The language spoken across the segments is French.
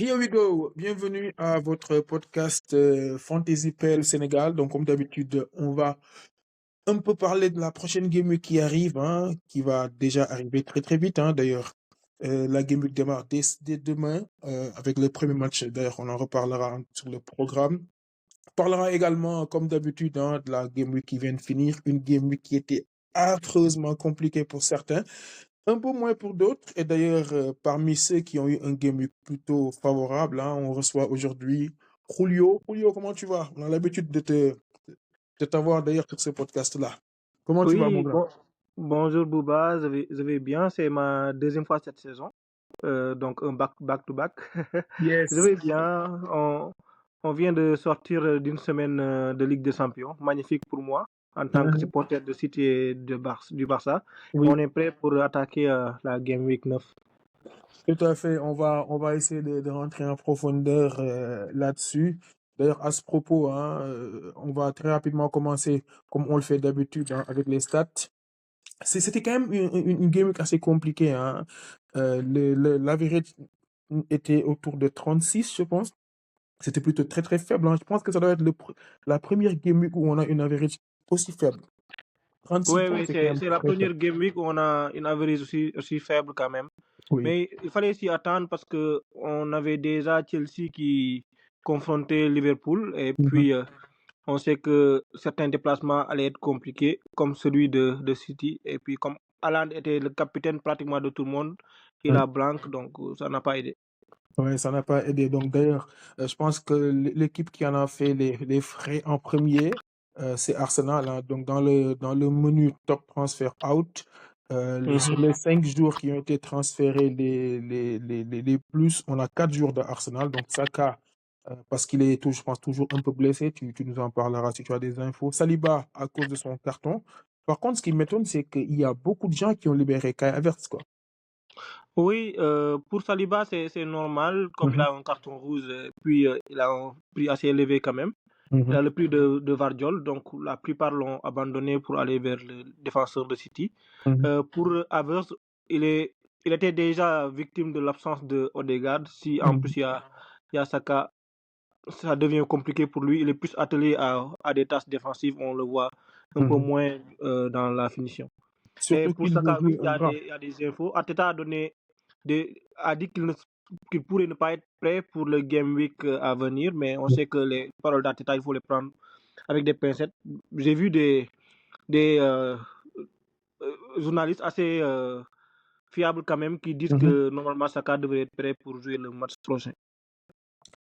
Here we go. Bienvenue à votre podcast Fantasy PL Sénégal. Donc, comme d'habitude, on va un peu parler de la prochaine Game Week qui arrive, hein, qui va déjà arriver très très vite, hein, d'ailleurs. La Game Week démarre dès demain avec le premier match. D'ailleurs, on en reparlera sur le programme. On parlera également, comme d'habitude, hein, de la Game Week qui vient de finir. Une Game Week qui était affreusement compliquée pour certains. Un peu moins pour d'autres. Et d'ailleurs, parmi ceux qui ont eu un game week plutôt favorable, hein, on reçoit aujourd'hui Julio. Julio, comment tu vas? On a l'habitude de t'avoir d'ailleurs sur ce podcast-là. Comment tu vas, mon Oui, gars? bonjour Bouba, je vais bien, c'est ma deuxième fois cette saison, donc un back-to-back. Je Yes. vais bien, on vient de sortir d'une semaine de Ligue des Champions, magnifique pour moi, en tant que Mhm. supporter de City et du Barça. On Oui, est prêt pour attaquer la Game Week 9. tout à fait. On va essayer de rentrer en profondeur là-dessus. D'ailleurs, à ce propos, hein, on va très rapidement commencer, comme on le fait d'habitude, hein, avec les stats. C'était quand même une game week assez compliquée, hein. L'average était autour de 36, je pense. C'était plutôt très très faible, hein. Je pense que ça doit être la première game week où on a une average aussi faible. 36 Oui, points, oui, c'est quand même c'est la très faible. première Game Week où on a une average aussi faible quand même. Oui. Mais il fallait s'y attendre parce que on avait déjà Chelsea qui confrontait Liverpool et Mhm. puis on sait que certains déplacements allaient être compliqués, comme celui de City. Et puis comme Haaland était le capitaine pratiquement de tout le monde, il Ouais. a blanc, donc ça n'a pas aidé. Ouais, ça n'a pas aidé. Donc d'ailleurs, je pense que l'équipe qui en a fait les frais en premier, c'est Arsenal, hein. Donc dans le menu top transfer out, sur Mhm. les 5 jours qui ont été transférés les plus, on a 4 jours de Arsenal. Donc Saka, parce qu'il est je pense, toujours un peu blessé, tu nous en parleras si tu as des infos. Saliba à cause de son carton. Par contre, ce qui m'étonne, c'est qu'il y a beaucoup de gens qui ont libéré Kai Havertz, quoi. Oui, pour Saliba, c'est normal, comme il Mhm, a un carton rouge, et puis il a un prix assez élevé quand même. Il mhm, a le prix de Vardiol, donc la plupart l'ont abandonné pour aller vers le défenseur de City. mhm, Pour Havertz, il était déjà victime de l'absence de Odegaard. Si en plus mhm, il y a Saka, ça devient compliqué pour lui. Il est plus attelé à des tâches défensives, on le voit un peu mhm. moins dans la finition. Et Surtout pour qu'il veut Saka, oui, jouer un grand. il y a des infos. Arteta a dit qu'il pourrait ne pas être prêt pour le Game Week à venir, mais on sait que les paroles d'Arteta, il faut les prendre avec des pincettes. J'ai vu des journalistes assez fiables quand même qui disent Mhm. que normalement Saka devrait être prêt pour jouer le match prochain.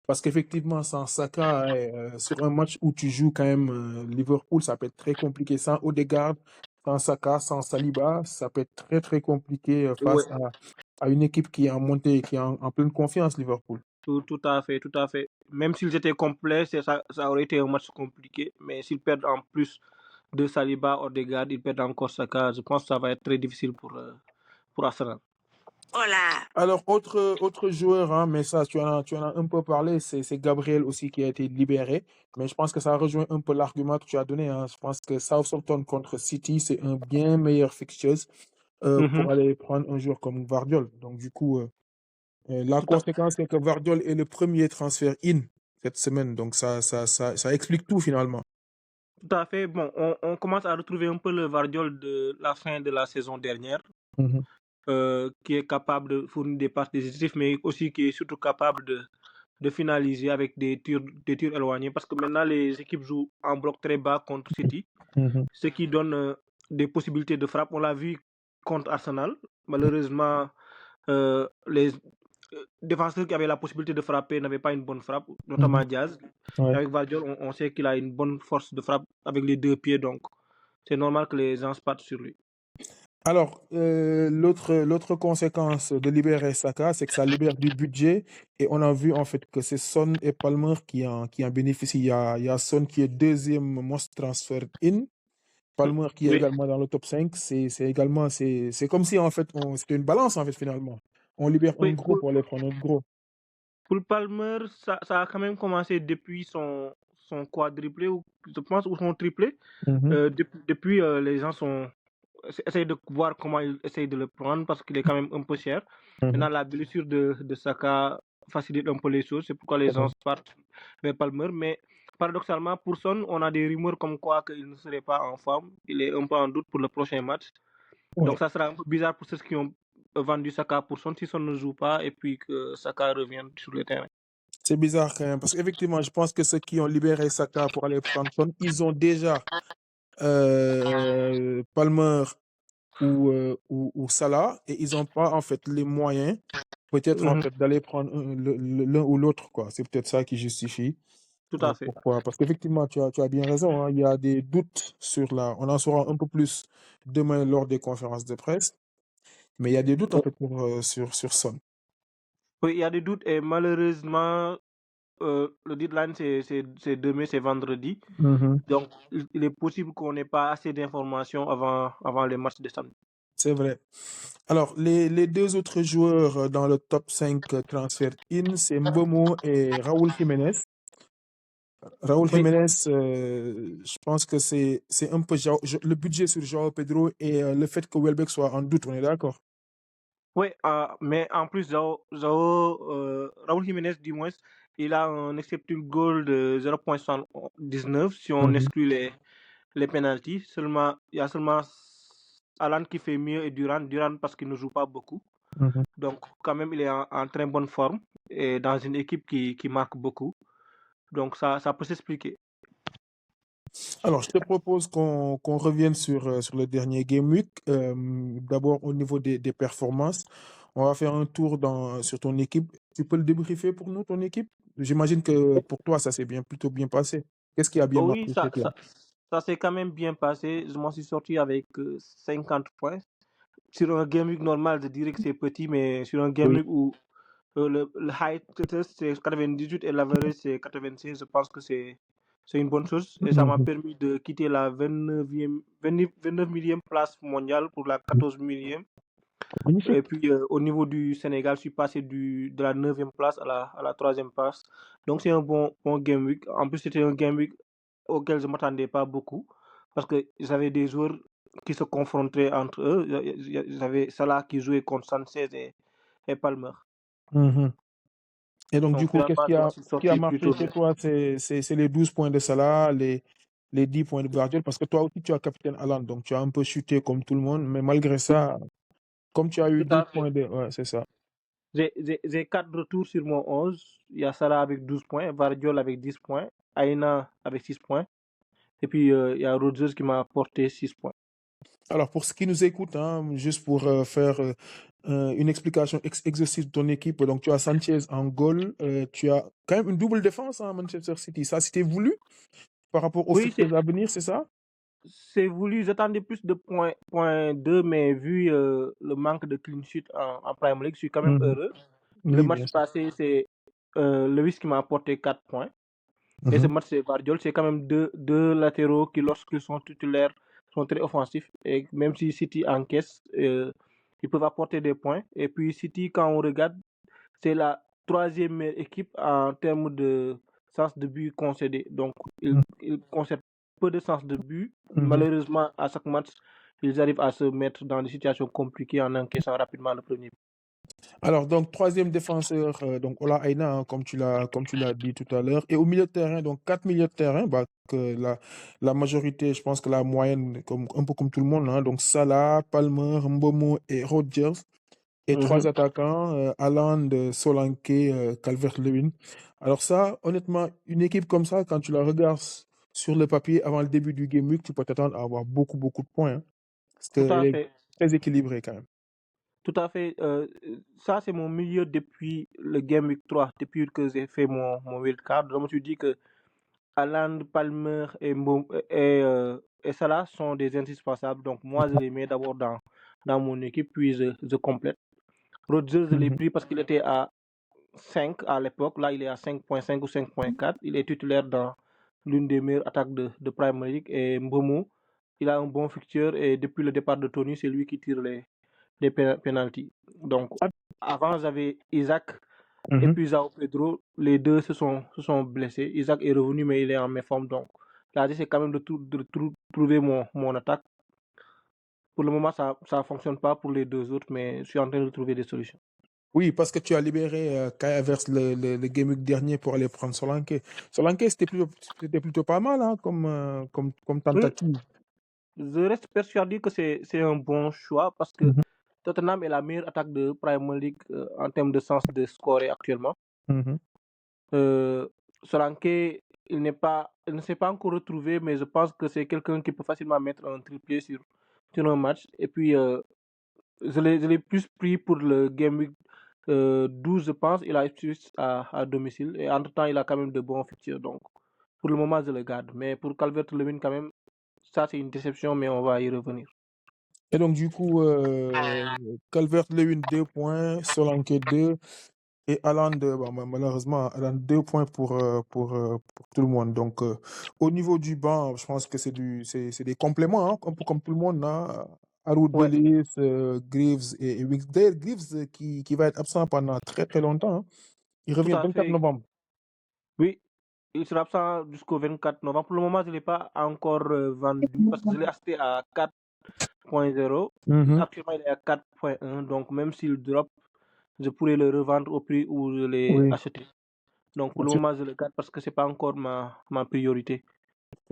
Parce qu'effectivement, sans Saka, sur un match où tu joues quand même Liverpool, ça peut être très compliqué. Sans Odegaard, sans Saka, sans Saliba, ça peut être très très compliqué Ouais, face à une équipe qui est en montée, qui est en pleine confiance, Liverpool. tout à fait, tout à fait. Même s'ils étaient complets, ça aurait été un match compliqué. Mais s'ils perdent en plus de Saliba, Odegaard, ils perdent encore Saka, je pense que ça va être très difficile pour Arsenal. Alors, autre joueur, hein, mais ça, tu en as un peu parlé, c'est Gabriel aussi qui a été libéré. Mais je pense que ça rejoint un peu l'argument que tu as donné, hein. Je pense que Southampton contre City, c'est un bien meilleur fixture Mhm. pour aller prendre un joueur comme Vardiol. Donc, du coup, la Tout à, conséquence, c'est que Vardiol est le premier transfert in cette semaine. Donc, ça explique tout finalement. tout à fait. Bon, on commence à retrouver un peu le Vardiol de la fin de la saison dernière, Mhm, qui est capable de fournir des passes décisives, mais aussi qui est surtout capable de finaliser avec des tirs éloignés. Parce que maintenant, les équipes jouent en bloc très bas contre City, mhm, ce qui donne des possibilités de frappe. On l'a vu contre Arsenal. Malheureusement, les défenseurs qui avaient la possibilité de frapper n'avaient pas une bonne frappe, mhm. notamment Diaz. Et Ouais. avec Vardiol, on sait qu'il a une bonne force de frappe avec les deux pieds, donc c'est normal que les gens se partent sur lui. Alors, l'autre conséquence de libérer Saka, c'est que ça libère du budget. Et on a vu en fait que c'est Son et Palmer qui en bénéficient. Il y a Son qui est deuxième most transfer in. Palmer qui est Oui. également dans le top 5. C'est comme si en fait, c'était une balance en fait finalement. On libère un Oui, gros pour aller prendre un gros. pour Palmer, ça a quand même commencé depuis son quadruplé, ou, je pense, ou son triplé. Mhm, Depuis, les gens essayent de voir comment ils essayent de le prendre parce qu'il est quand même un peu cher. mhm, Maintenant, la blessure de Saka facilite un peu les choses. C'est pourquoi les gens partent vers Palmer. Mais paradoxalement, pour Son, on a des rumeurs comme quoi qu'il ne serait pas en forme. Il est un peu en doute pour le prochain match. Ouais. Donc ça sera un peu bizarre pour ceux qui ont vendu Saka pour Son si Son ne joue pas et puis que Saka revienne sur le terrain. C'est bizarre quand même, parce qu'effectivement, je pense que ceux qui ont libéré Saka pour aller prendre Son, ils ont déjà Palmer ou Salah, et ils n'ont pas en fait les moyens, peut-être en fait, d'aller prendre l'un ou l'autre, quoi. C'est peut-être ça qui justifie. Tout à fait. Pourquoi? Parce qu'effectivement, tu as bien raison, hein, il y a des doutes sur la. On en saura un peu plus demain lors des conférences de presse, mais il y a des doutes en fait sur Son. Oui, il y a des doutes et malheureusement, le deadline c'est demain, c'est vendredi. Donc il est possible qu'on n'ait pas assez d'informations avant les matchs de samedi. C'est vrai. Alors, les deux autres joueurs dans le top 5 transfert in, c'est Mbomo et Raúl Jiménez. Raúl Oui, Jiménez, je pense que c'est un peu le budget sur Joao Pedro et le fait que Welbeck soit en doute, on est d'accord? oui, mais en plus, Raúl Jiménez, du moins, il a un expected goal de 0,19 si on exclut les penalties. Seulement, il y a seulement Alan qui fait mieux et Durant parce qu'il ne joue pas beaucoup. Donc, quand même, il est en très bonne forme et dans une équipe qui marque beaucoup. Donc, ça peut s'expliquer. Alors, je te propose qu'on revienne sur le dernier Game Week. D'abord, au niveau des performances, on va faire un tour sur ton équipe. Tu peux le débriefer pour nous, ton équipe? J'imagine que pour toi, ça s'est plutôt bien passé. Qu'est-ce qui a bien Oui, marché chez toi? ça s'est quand même bien passé. Je m'en suis sorti avec 50 points. Sur un game week normal, je dirais que c'est petit, mais sur un game Oui. week où le high total c'est 98 et l'average c'est 96, je pense que c'est une bonne chose. Et ça m'a permis de quitter la 29 millième place mondiale pour la 14 millième. Et Magnifique. puis au niveau du Sénégal, je suis passé de la 9e place à la 3e place. Donc c'est un bon game week. En plus, c'était un game week auquel je ne m'attendais pas beaucoup parce que j'avais des joueurs qui se confrontaient entre eux. J'avais Salah qui jouait contre Sanchez et Palmer. Mhm. Et donc, du Donc coup, qu'est-ce finalement, je m'en suis qui a sorti marché plutôt chez bien. toi? C'est les 12 points de Salah, les 10 points de Guardiola, parce que toi aussi, tu as capitaine Haaland, donc tu as un peu chuté comme tout le monde, mais malgré ça, comme tu as eu Tout 12 à fait. points de. Ouais, c'est ça. J'ai 4 retours sur mon 11. Il y a Salah avec 12 points, Vardiol avec 10 points, Aina avec 6 points. Et puis il y a Rodgers qui m'a apporté 6 points. Alors, pour ceux qui nous écoutent, hein, juste pour faire une explication exhaustive de ton équipe, donc tu as Sanchez en goal, tu as quand même une double défense à Manchester City. Ça, c'était voulu par rapport aux Oui, fixtures à venir, c'est ça? c'est voulu. J'attendais plus de point 2, mais vu le manque de clean sheet en Premier League, je suis quand même Mhm. heureux. Le Oui, bien match sûr. passé, c'est Lewis qui m'a apporté 4 points. Et ce Mhm. match, c'est Vardiol. C'est quand même deux latéraux qui, lorsqu'ils sont titulaires, sont très offensifs. Et même si City encaisse, ils peuvent apporter des points. Et puis City, quand on regarde, c'est la troisième meilleure équipe en termes de sens de but concédé. Donc, ils concèdent peu de sens de but. Mhm. Malheureusement, à chaque match, ils arrivent à se mettre dans des situations compliquées en encaissant rapidement le premier. Alors, donc, troisième défenseur, donc Ola Aina, hein, comme tu l'as dit tout à l'heure. Et au milieu de terrain, donc quatre milieux de terrain, bah, que la majorité, je pense que la moyenne, un peu comme tout le monde, hein, donc Salah, Palmer, Mbomo et Rodgers. Et trois Mhm. attaquants, Haaland, Solanke, Calvert-Lewin. Alors ça, honnêtement, une équipe comme ça, quand tu la regardes sur le papier avant le début du Game Week, tu peux t'attendre à avoir beaucoup, beaucoup de points, hein, parce Tout qu'elle à est fait. très équilibrée quand même. Tout à fait. Ça, c'est mon milieu depuis le Game Week 3, depuis que j'ai fait mon wildcard. Je me suis dit que Haaland, Palmer et Salah sont des indispensables. Donc, moi, je les mets d'abord dans mon équipe, puis je complète. Rodgers, je l'ai Mhm, pris parce qu'il était à 5 à l'époque. Là, il est à 5,5 ou 5,4. Il est titulaire dans l'une des meilleures attaques de Premier League. Et Mbomo, il a un bon fixture. Et depuis le départ de Tony, c'est lui qui tire les penalties. Donc, avant, j'avais Isaac et mhm. puis Zao Pedro. Les deux se sont blessés. Isaac est revenu, mais il est en méforme. Donc, là, j'essaie quand même de trouver mon attaque. Pour le moment, ça ne fonctionne pas pour les deux autres, mais je suis en train de trouver des solutions. Oui, parce que tu as libéré Kai Havertz le Game Week dernier pour aller prendre Solanke. Solanke, c'était plutôt pas mal hein, comme Oui, tentative. je reste persuadé que c'est un bon choix parce que Mhm, Tottenham est la meilleure attaque de Premier League en termes de sens de scorer actuellement. mhm. Euh, Solanke, il ne s'est pas encore retrouvé, mais je pense que c'est quelqu'un qui peut facilement mettre un triplé sur un match. Et puis, je l'ai plus pris pour le Game Week 12, je pense. Il a Ipswich à domicile. Et entre-temps, il a quand même de bons fixtures. Donc, pour le moment, je le garde. Mais pour Calvert-Lewin, quand même, ça, c'est une déception, mais on va y revenir. Et donc, du coup, Calvert-Lewin 2 points, Solanke 2 et Haaland, bon, malheureusement, Haaland 2 points pour tout le monde. Donc, au niveau du banc, je pense que c'est des compléments, hein, un peu comme tout le monde. Hein. Harold Ouais, Bellis, Greaves et Wixdale. Greaves qui va être absent pendant très très longtemps. Hein. Il tout revient le à 24 fait. novembre. Oui, il sera absent jusqu'au 24 novembre. Pour le moment, je ne l'ai pas encore vendu parce que je l'ai acheté à 4.0. Mhm. Actuellement, il est à 4.1. Donc, même s'il drop, je pourrais le revendre au prix où je l'ai Oui. acheté. Donc, pour Ouais, le moment, je le garde parce que c'est pas encore ma priorité.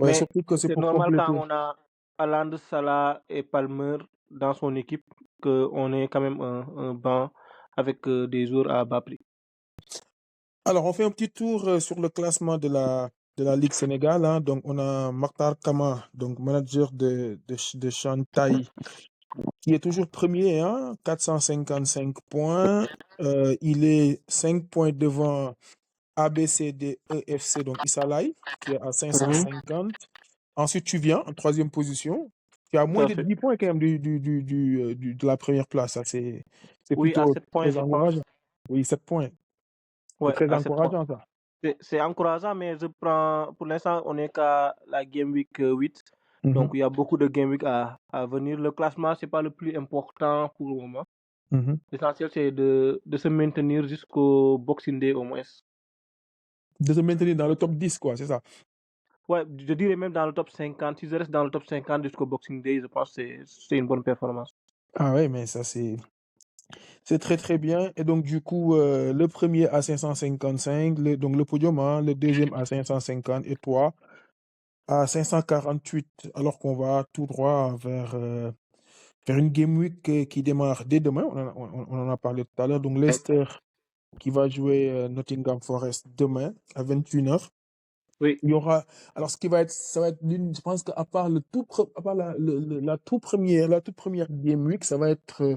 ouais, Mais surtout que c'est c'est pour normal quand compléter. on a Haaland, Salah et Palmer dans son équipe qu'on ait quand même un banc avec des joueurs à bas prix. Alors, on fait un petit tour sur le classement de la Ligue Sénégal. Hein. Donc, on a Maktar Kama, donc manager de Shanghai, qui est toujours premier, hein, 455 points. Il est 5 points devant ABCDEFC, donc Isalaï, qui est à Mhm. 550. Ensuite, tu viens en troisième position. Tu as Tout moins à de fait. 10 points quand même de la première place. Ça, c'est Oui, à plutôt 7 points, très je pense. encourageant. Oui, 7 points. C'est Ouais, très à 7 points. encourageant, ça. C'est encourageant, mais je prends, pour l'instant, on n'est qu'à la Game Week 8. Donc, Mhm, il y a beaucoup de Game Week à venir. Le classement, c'est pas le plus important pour le moment. mhm. L'essentiel, c'est de se maintenir jusqu'au Boxing Day au moins. De se maintenir dans le top 10, quoi, c'est ça. Ouais, je dirais même dans le top 50. Si je reste dans le top 50 jusqu'au Boxing Day, je pense que c'est une bonne performance. Ah ouais, mais ça, c'est très, très bien. Et donc, du coup, le premier à 555, donc le podium, hein, le deuxième à 550 et toi à 548, alors qu'on va tout droit vers une Game Week qui démarre dès demain. On en a parlé tout à l'heure. Donc, Leicester qui va jouer Nottingham Forest demain à 21h. Oui, Il y aura, alors ce qui va être, ça va être je pense qu'à part à part la toute première Game Week, ça va être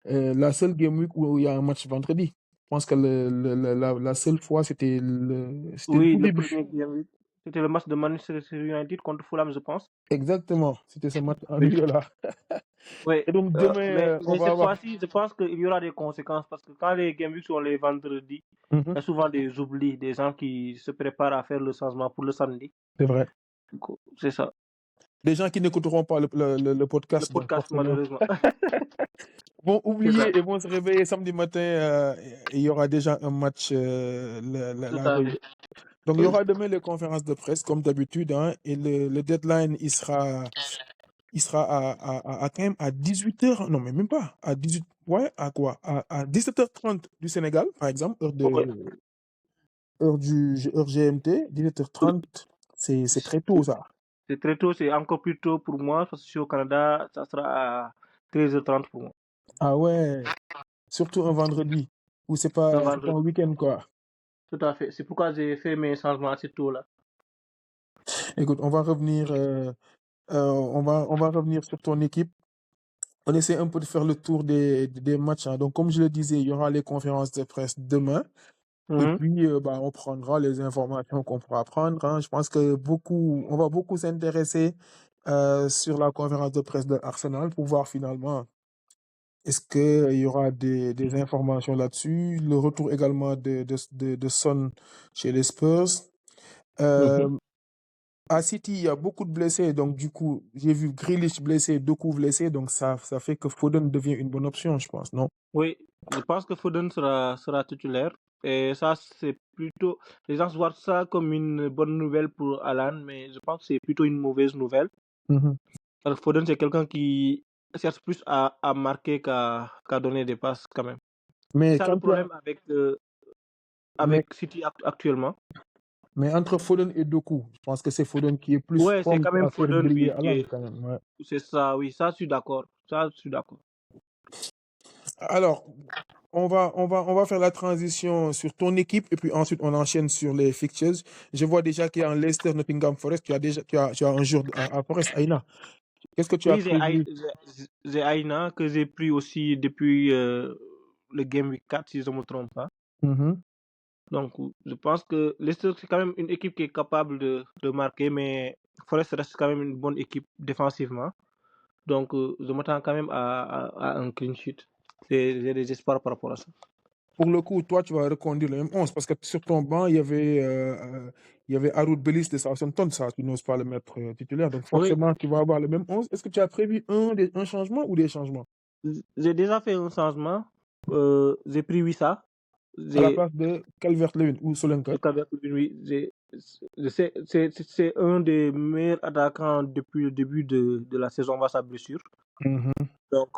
la seule Game Week où il y a un match vendredi. Je pense que la seule fois, c'était le oui, tout le début. premier Game Week. C'était le match de Manchester United contre Fulham, je pense. Exactement, c'était ce match Oui. ennuyeux-là. Oui, Et donc demain, on mais va cette avoir. fois-ci, je pense qu'il y aura des conséquences parce que quand les Game Week sont les vendredis, Mhm, il y a souvent des oublis, des gens qui se préparent à faire le changement pour le samedi. c'est vrai. Du coup, c'est ça, Les gens qui n'écouteront pas le le podcast, donc podcast forcément, malheureusement. vont C'est ça, oublier et vont se réveiller samedi matin. Et il y aura déjà un match tout la à veille. fait. Donc, il y Oui, aura demain les conférences de presse, comme d'habitude, hein, et le deadline, il sera quand même à 18h. Non, mais même pas. À 18, ouais, à quoi? À 17h30 du Sénégal, par exemple, oui. heure GMT, 17h30, c'est très tôt, ça. C'est très tôt, c'est encore plus tôt pour moi parce que je suis au Canada, ça sera à 13h30 pour moi. Ah ouais, surtout un vendredi, où Un c'est pas un vendredi. week-end, quoi. Tout à fait. C'est pourquoi j'ai fait mes changements assez tôt là. Écoute, on va revenir sur ton équipe. On essaie un peu de faire le tour des matchs. Hein. Donc, comme je le disais, il y aura les conférences de presse demain. Et Mhm. puis, bah, on prendra les informations qu'on pourra prendre. Hein. Je pense que on va beaucoup s'intéresser sur la conférence de presse de Arsenal pour voir finalement est-ce qu'il y aura des informations là-dessus. Le retour également de Son chez les Spurs. Mhm. Euh, à City, il y a beaucoup de blessés. Donc, du coup, j'ai vu Grealish blessé, Doku blessé. Donc, ça fait que Foden devient une bonne option, je pense, non? Oui, je pense que Foden sera titulaire. Et ça, c'est plutôt. Les gens voient ça comme une bonne nouvelle pour Alan, mais je pense que c'est plutôt une mauvaise nouvelle. Mhm. Parce que Foden, c'est quelqu'un qui cherche plus à marquer qu'à donner des passes quand même. C'est Mais ça le quand tu as, problème avec, mais, avec City actuellement. mais entre Foden et Doku, je pense que c'est Foden qui est plus Ouais, c'est quand prompt même à faire Foden, briller oui, qui Haaland est. quand même. Ouais. C'est ça, oui, ça, je suis d'accord. Ça, je suis d'accord. Alors, on va faire la transition sur ton équipe et puis ensuite on enchaîne sur les fixtures. Je vois déjà qu'il y a un Leicester Nottingham Forest. Tu as un jour à Forest, Aina. Qu'est-ce que tu as Oui, prévu? j'ai Aina que j'ai pris aussi depuis le Game Week 4, si je ne me trompe pas. Mhm. Donc, je pense que Leicester, c'est quand même une équipe qui est capable de marquer, mais Forest reste quand même une bonne équipe défensivement. Donc, je m'attends quand même à un clean sheet. J'ai des espoirs par rapport à ça. Pour le coup, toi, tu vas reconduire le même 11 parce que sur ton banc, il y avait Harold Bellis de Southampton. Ça, tu n'oses pas le mettre titulaire. Donc, Oui, forcément, tu vas avoir le même 11. Est-ce que tu as prévu un changement ou des changements j'ai déjà fait un changement. J'ai pris Wissa. à la J'ai place de Calvert-Lewin ou Solanke? le Calvert Lewin, oui. C'est un des meilleurs attaquants depuis le début de la saison à sa blessure. Mhm, Donc,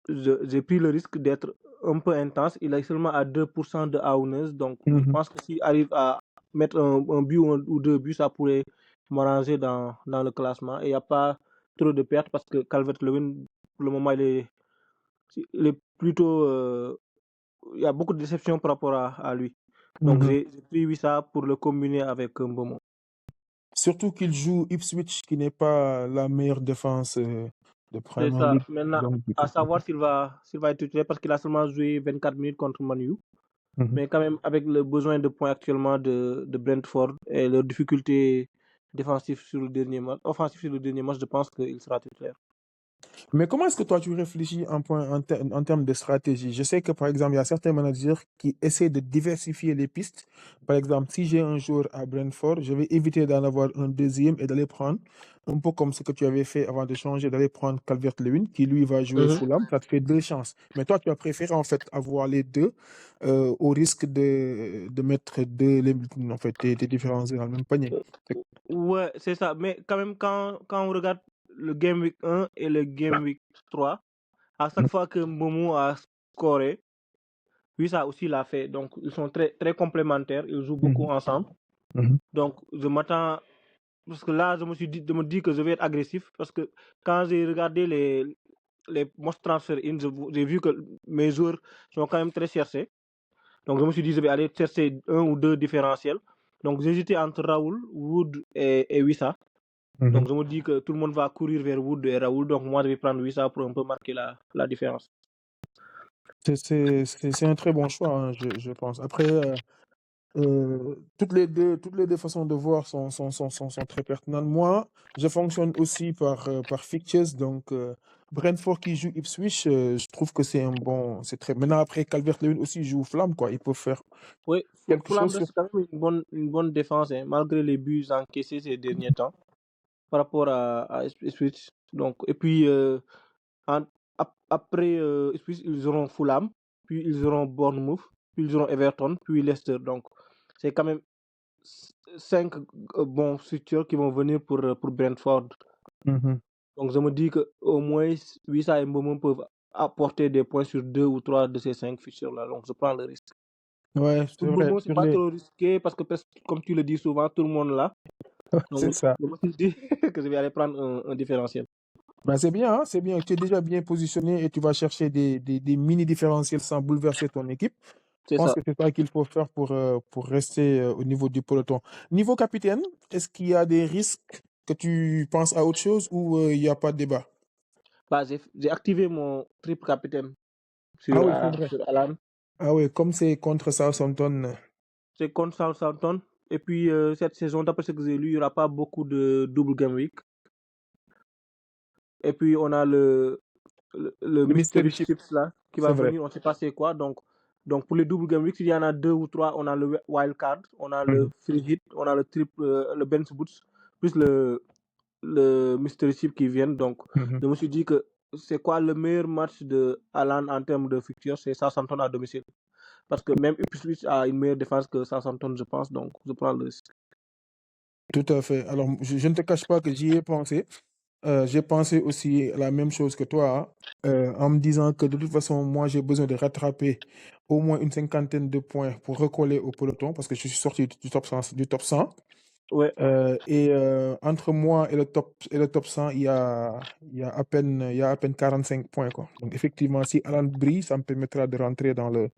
j'ai pris le risque d'être un peu intense. Il est seulement à 2% de Auneuse. Donc, je mhm. pense que s'il arrive à mettre un but ou deux buts, ça pourrait m'arranger dans le classement. Et il n'y a pas trop de pertes parce que Calvert-Lewin, pour le moment, il est plutôt. Il y a beaucoup de déceptions par rapport à lui. Donc, Mhm. j'ai pris Wissa pour le combiner avec Mbomo. Surtout qu'il joue Ipswich, qui n'est pas la meilleure défense de C'est Premier ça. League. Maintenant, Donc, du à coup. savoir s'il va être titulaire parce qu'il a seulement joué 24 minutes contre Manu. Mhm. Mais quand même, avec le besoin de points actuellement de Brentford et leurs difficultés défensives sur le dernier match, offensif sur le dernier match, je pense qu'il sera titulaire. Mais comment est-ce que toi tu réfléchis en termes de stratégie? Je sais que par exemple, il y a certains managers qui essaient de diversifier les pistes. Par exemple, si j'ai un joueur à Brentford, je vais éviter d'en avoir un deuxième et d'aller prendre, un peu comme ce que tu avais fait avant de changer, d'aller prendre Calvert-Lewin, qui lui va jouer Mhm. Fulham. Ça te fait deux chances. Mais toi, tu as préféré en fait avoir les deux au risque de mettre en fait, tes différents œufs dans le même panier. C'est- Ouais, c'est ça. Mais quand même, quand on regarde le Game Week 1 et le Game Week 3, à chaque fois que Momo a scoré, lui, ça aussi l'a fait. Donc, ils sont très, très complémentaires. Ils jouent beaucoup Mhm. ensemble. Mhm. Donc, je m'attends. Parce que là, je me dis que je vais être agressif. Parce que quand j'ai regardé les most transfer in, j'ai vu que mes joueurs sont quand même très cherchés. Donc, je me suis dit, je vais aller chercher un ou deux différentiels. Donc, j'hésitais entre Raoul, Wood et Wissa. Mhm. Donc, je me dis que tout le monde va courir vers Wood et Raoul. Donc, moi, je vais prendre Wissa pour un peu marquer la différence. C'est un très bon choix, hein, je pense. Après, toutes les deux façons de voir sont très pertinentes. Moi, je fonctionne aussi par fixtures. Donc, Brentford qui joue Ipswich, je trouve que c'est très. Maintenant, après, Calvert-Lewin aussi joue Flamme, quoi. Il peut faire Oui, quelque Fulham chose sur. reste quand même une bonne défense, hein, malgré les buts encaissés ces derniers temps par rapport à Ipswich. Donc, et puis, après Ipswich, ils auront Fulham, puis ils auront Bournemouth, puis ils auront Everton, puis Leicester. Donc, c'est quand même 5 bons structures qui vont venir pour Brentford. Mhm. Donc, je me dis qu'au moins, Wissa et Mbomon peuvent apporter des points sur 2 ou 3 de ces 5 fixtures-là. Donc, je prends le risque. Ouais, Pour c'est vrai. Mbomon, c'est pas trop risqué parce que, comme tu le dis souvent, tout le monde là. C'est Donc, ça. je me suis dit que je vais aller prendre un différentiel. Ben, c'est bien, hein, c'est bien. Tu es déjà bien positionné et tu vas chercher des mini différentiels sans bouleverser ton équipe. Je C'est pense ça. que c'est ça qu'il faut faire pour rester au niveau du peloton. Niveau capitaine, est-ce qu'il y a des risques que tu penses à autre chose ou il n'y a pas de débat? Bah, j'ai activé mon triple capitaine Ah sur, oui, c'est vrai. sur Alan. Ah oui, comme c'est contre Southampton. C'est contre Southampton. Et puis, cette saison, d'après ce que j'ai lu, il n'y aura pas beaucoup de double game week. Et puis, on a le Le Mystery mystery chip, Chips là, qui c'est va vrai. venir, on ne sait pas c'est quoi. Donc, pour les double game week, s'il y en a 2 ou 3, on a le wild card, on a le Mhm. free hit, on a le triple, le bench boost, plus le mystery chip qui viennent. Donc, Mhm. je me suis dit que c'est quoi le meilleur match de Alan en termes de fixture? C'est Southampton à domicile. Parce que même Ipswich a une meilleure défense que Southampton, je pense. Donc, je prends le risque. Tout à fait. Alors, je ne te cache pas que j'y ai pensé. J'ai pensé aussi la même chose que toi, en me disant que de toute façon, moi, j'ai besoin de rattraper au moins une cinquantaine de points pour recoller au peloton parce que je suis sorti du top 100. Du top 100. Ouais, Entre moi et le top 100, il y a à peine 45 points, quoi. Donc, effectivement, si Alan brille, ça me permettra de rentrer ouais, dans le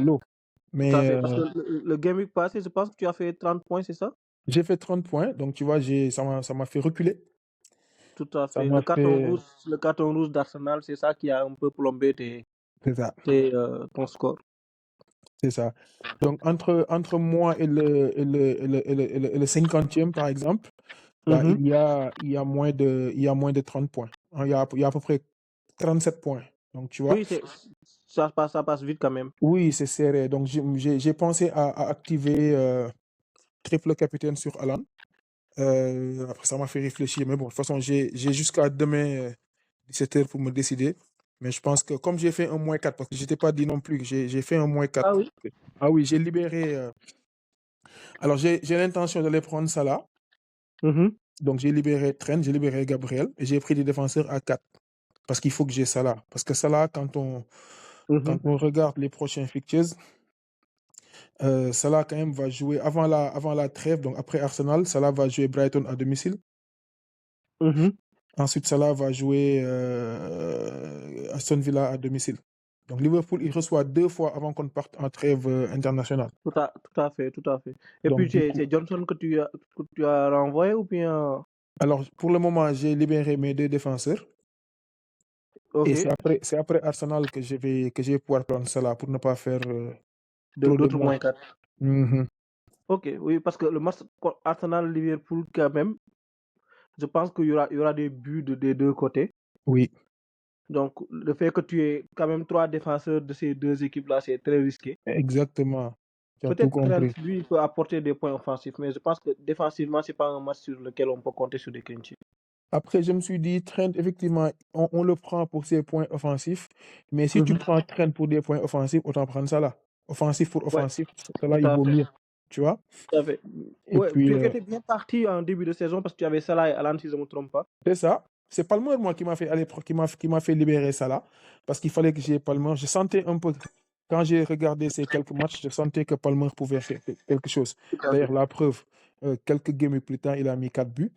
lot. tout à Mais fait. Parce que le Game Week passé, je pense que tu as fait 30 points, c'est ça? j'ai fait 30 points, donc tu vois, ça m'a fait reculer. Tout à Ça fait. m'a fait. Le carton rouge d'Arsenal, c'est ça qui a un peu plombé C'est ça. ton score. C'est ça. Donc, entre moi et le 50e, par exemple, bah, Mhm. il y a moins de 30 points. Hein, il y a à peu près 37 points. Donc, tu vois, Oui, ça passe vite quand même. oui, c'est serré. Donc, j'ai pensé à activer triple capitaine sur Alan. Après, ça m'a fait réfléchir. Mais bon, de toute façon, j'ai jusqu'à demain 17h pour me décider. Mais je pense que comme j'ai fait un -4, parce que je t'ai pas dit non plus que j'ai fait un Ah -4. oui. Ah oui, j'ai libéré. Alors, j'ai l'intention d'aller prendre Salah. Mhm. Donc, j'ai libéré Trent, j'ai libéré Gabriel et j'ai pris des défenseurs à 4. Parce qu'il faut que j'ai Salah. Parce que Salah, quand Mhm. on regarde les prochains fixtures, Salah, quand même, va jouer avant la trêve. Donc, après Arsenal, Salah va jouer Brighton à domicile. Mhm. Ensuite, Salah va jouer Aston Villa à domicile. Donc, Liverpool, il reçoit 2 fois avant qu'on parte en trêve internationale. Tout à fait, tout à fait. Et Donc, puis, du coup, c'est Johnson que tu as renvoyé ou bien. alors, pour le moment, j'ai libéré mes 2 défenseurs. Et Ok. c'est après Arsenal que je vais pouvoir prendre Salah pour ne pas faire trop de D'autres moins. moins 4. Mhm. Ok, oui, parce que le match Arsenal-Liverpool, quand même, je pense il y aura des buts des deux côtés. Oui, Donc, le fait que tu aies quand même trois défenseurs de ces deux équipes-là, c'est très risqué. exactement. Tu as tout Peut-être Trent, compris. lui, il peut apporter des points offensifs, mais je pense que défensivement, c'est pas un match sur lequel on peut compter sur des clean sheets. Après, je me suis dit, Trent, effectivement, on le prend pour ses points offensifs. Mais si tu Mhm. prends Trent pour des points offensifs, autant prendre Salah. Offensif pour Ouais, offensif, tout Salah, il à vaut fait. mieux. Tu vois? Tout à fait. Et Ouais, puis, tu étais bien parti en début de saison parce que tu avais Salah et Alan, si je ne me trompe pas. c'est ça. C'est Palmer, moi, qui m'a fait aller, qui m'a fait libérer Salah. Parce qu'il fallait que j'ai Palmer. Je sentais un peu, quand j'ai regardé ces quelques matchs, je sentais que Palmer pouvait faire quelque chose. Tout à D'ailleurs, fait. la preuve, quelques games plus tard, il a mis 4 buts.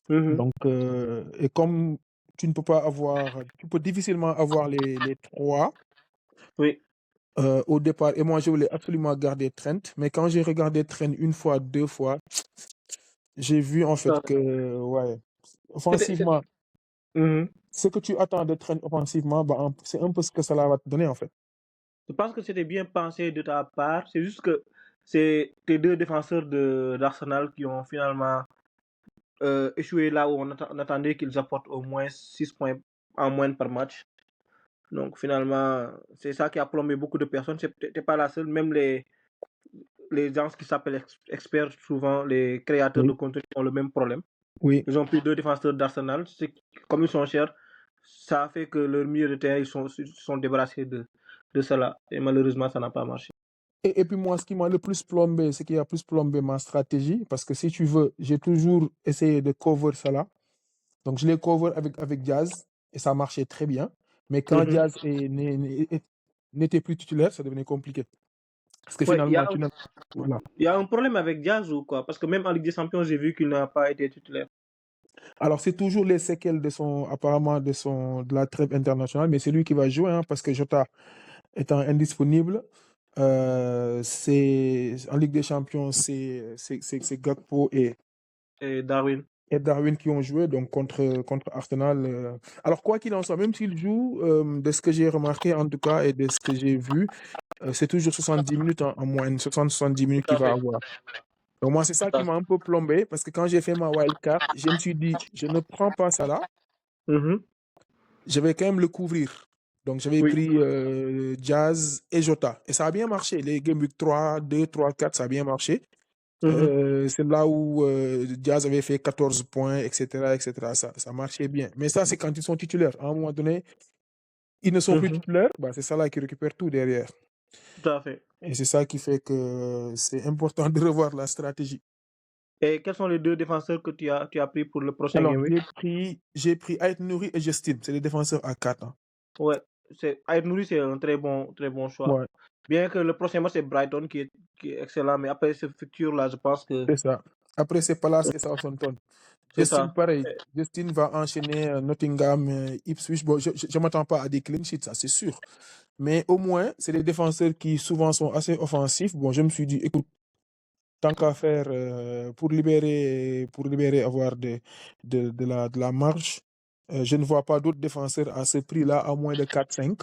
Mhm. Donc, et comme tu peux difficilement avoir les 3 Oui, au départ, et moi, je voulais absolument garder Trent. Mais quand j'ai regardé Trent une fois, 2 fois, j'ai vu en tout fait à fait. que, ouais, C'était- c'est- offensivement, Mhm. ce que tu attends de Trent offensivement, bah, c'est un peu ce que ça va te donner, en fait. Je pense que c'était bien pensé de ta part. C'est juste que c'est tes deux défenseurs d'Arsenal qui ont finalement échoué là où on attendait qu'ils apportent au moins 6 points en moins par match. Donc finalement, c'est ça qui a plombé beaucoup de personnes. T'es pas la seule. Même les gens qui s'appellent experts, souvent les créateurs de Oui, contenu, ont le même problème. oui. Ils ont pris deux défenseurs d'Arsenal. Comme ils sont chers, ça a fait que leur milieu de terrain, ils sont débarrassés de cela. Et malheureusement, ça n'a pas marché. Et puis moi, ce qui m'a le plus plombé, c'est qu'il a plus plombé ma stratégie. Parce que si tu veux, j'ai toujours essayé de cover Salah. Donc, je l'ai cover avec Diaz et ça marchait très bien. Mais quand Mhm. Diaz n'était plus titulaire, ça devenait compliqué. Parce que Ouais, finalement, tu n'as. Voilà. il y a un problème avec Diaz ou quoi? Parce que même en Ligue des Champions, j'ai vu qu'il n'a pas été titulaire. Alors, c'est toujours les séquelles apparemment, de la trêve internationale, mais c'est lui qui va jouer, hein, parce que Jota étant indisponible, en Ligue des Champions, c'est Gakpo Et Darwin. et Darwin qui ont joué donc contre Arsenal. Alors, quoi qu'il en soit, même s'il joue, de ce que j'ai remarqué en tout cas et de ce que j'ai vu, c'est toujours 70 minutes en moyenne, 60-70 minutes Tout qu'il à va fait. avoir. Donc, moi, c'est ça Tout qui à m'a fait. un peu plombé parce que quand j'ai fait ma wildcard, je me suis dit, je ne prends pas ça là, Mhm. je vais quand même le couvrir. Donc, j'avais Oui. pris Jazz et Jota. Et ça a bien marché. Les Game Week 3, 2, 3, 4, ça a bien marché. Mhm. C'est là où Diaz avait fait 14 points, etc., etc. Ça marchait bien. Mais ça, c'est quand ils sont titulaires. À un moment donné, ils ne sont plus Mhm. titulaires. Bah, c'est ça là qui récupère tout derrière. Tout à fait. Et c'est ça qui fait que c'est important de revoir la stratégie. Et quels sont les deux défenseurs que tu as pris pour le prochain Alors, Game Week? j'ai pris Ait Nouri et Justin. C'est les défenseurs à 4. Hein. Ouais, Aït Nouri, c'est un très bon choix. Ouais, Bien que le prochain match, c'est Brighton qui est excellent, mais après ce futur-là, je pense que c'est ça. Après, c'est Palace et Southampton. c'est Justin, ça. pareil. Justin va enchaîner Nottingham, Ipswich. Bon, je ne m'attends pas à des clean sheets, ça c'est sûr. Mais au moins, c'est des défenseurs qui souvent sont assez offensifs. Bon, je me suis dit, écoute, tant qu'à faire pour libérer, avoir de la marge, je ne vois pas d'autres défenseurs à ce prix-là, à moins de 4-5,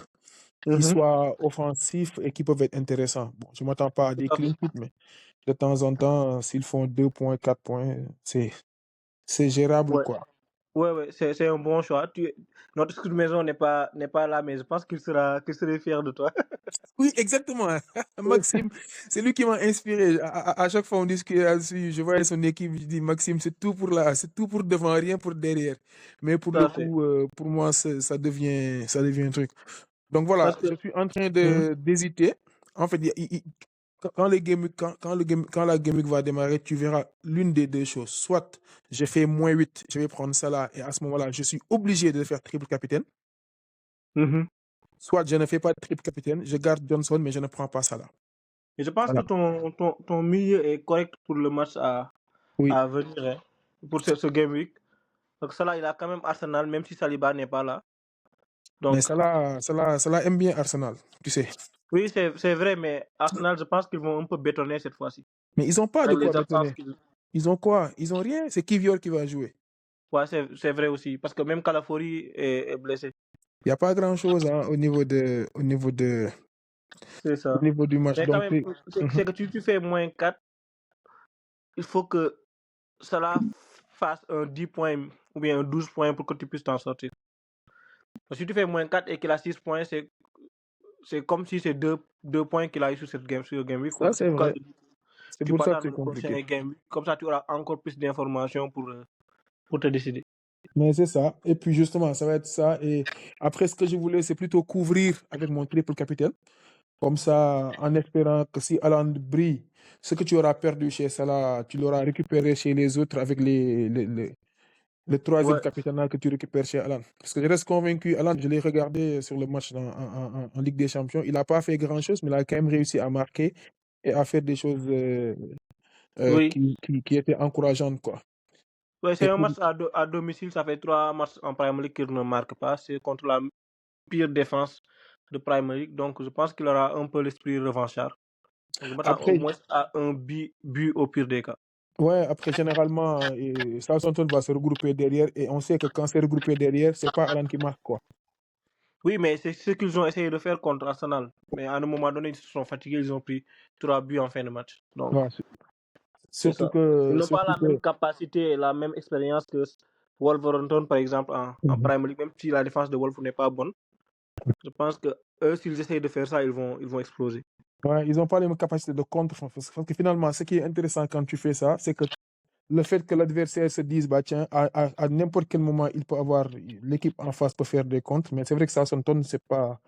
qui Mhm, soient offensifs et qui peuvent être intéressants. Bon, je ne m'attends pas à tout des à fait. clean sheets, mais de temps en temps, s'ils font 2 points, 4 points, c'est gérable, Ouais, quoi. ouais, c'est un bon choix. Notre scout maison n'est pas là, mais je pense qu'il serait fier de toi. Oui, exactement. Maxime, c'est lui qui m'a inspiré. À chaque fois on discute là-dessus, je voyais son équipe, je dis Maxime, c'est tout pour devant, rien pour derrière. Mais pour Tout le à fait. coup, pour moi, ça devient un truc. Donc voilà, Parce que, je suis en train Mhm, d'hésiter. En fait, quand la game week va démarrer, tu verras l'une des deux choses. Soit je fais -8, je vais prendre ça là, et à ce moment-là, je suis obligé de faire triple capitaine. mhm. Soit je ne fais pas de triple capitaine, je garde Johnson, mais je ne prends pas ça là. Et je pense que Voilà. ton milieu est correct pour le match Oui. à venir, hein, pour ce Game Week. Donc, ça là, il a quand même Arsenal, même si Saliba n'est pas là. Mais Donc, Salah aime bien Arsenal, tu sais. oui, c'est vrai, mais Arsenal, je pense qu'ils vont un peu bétonner cette fois-ci. Mais ils n'ont pas de Avec quoi les absences bétonner. qu'ils. Ils ont quoi? Ils ont rien. C'est Kivior qui va jouer. Ouais, c'est vrai aussi. Parce que même Calafori est blessé. Il n'y a pas grand-chose hein, C'est au ça. niveau du match. Mais quand Donc, même, Mhm. c'est que tu fais -4, il faut que Salah fasse un 10 points ou bien un 12 points pour que tu puisses t'en sortir. Si tu fais -4 et qu'il a 6 points, c'est comme si c'est deux points qu'il a eu sur le Game Week, Ça, quoi. C'est c'est pourquoi vrai. je dis que C'est tu pour peux ça que attendre c'est le prochain compliqué. Game Week. Comme ça, tu auras encore plus d'informations pour te décider. Mais c'est ça. Et puis, justement, ça va être ça. Et après, ce que je voulais, c'est plutôt couvrir avec mon triple capitaine. Comme ça, en espérant que si Alan brille, ce que tu auras perdu chez Salah, tu l'auras récupéré chez les autres avec le troisième Ouais, capitana que tu récupères chez Alan. Parce que je reste convaincu, Alan, je l'ai regardé sur le match en Ligue des Champions. Il n'a pas fait grand-chose, mais il a quand même réussi à marquer et à faire des choses oui. qui étaient encourageantes. Quoi. Ouais, c'est Et un pour, match à domicile. Ça fait 3 matchs en Premier League qu'il ne marque pas. C'est contre la pire défense de Premier League. Donc, je pense qu'il aura un peu l'esprit revanchard. Donc, je m'attends au après, moins à un but au pire des cas. ouais, après, généralement, Southampton va se regrouper derrière et on sait que quand c'est regroupé derrière, c'est pas Alan qui marque. Quoi. Oui, mais c'est ce qu'ils ont essayé de faire contre Arsenal. Mais à un moment donné, ils se sont fatigués. Ils ont pris 3 buts en fin de match. Donc, Ouais, c'est surtout ça. Ils n'ont pas surtout la même que, capacité et la même expérience que Wolverhampton, par exemple, en Mhm. Premier League. Même si la défense de Wolf n'est pas bonne, je pense que eux, s'ils essayent de faire ça, ils vont exploser. Ouais, ils n'ont pas les mêmes capacités de contre. Parce que finalement, ce qui est intéressant quand tu fais ça, c'est que le fait que l'adversaire se dise, bah, tiens, à n'importe quel moment, il peut avoir, l'équipe en face peut faire des contres. Mais c'est vrai que Southampton, c'est pas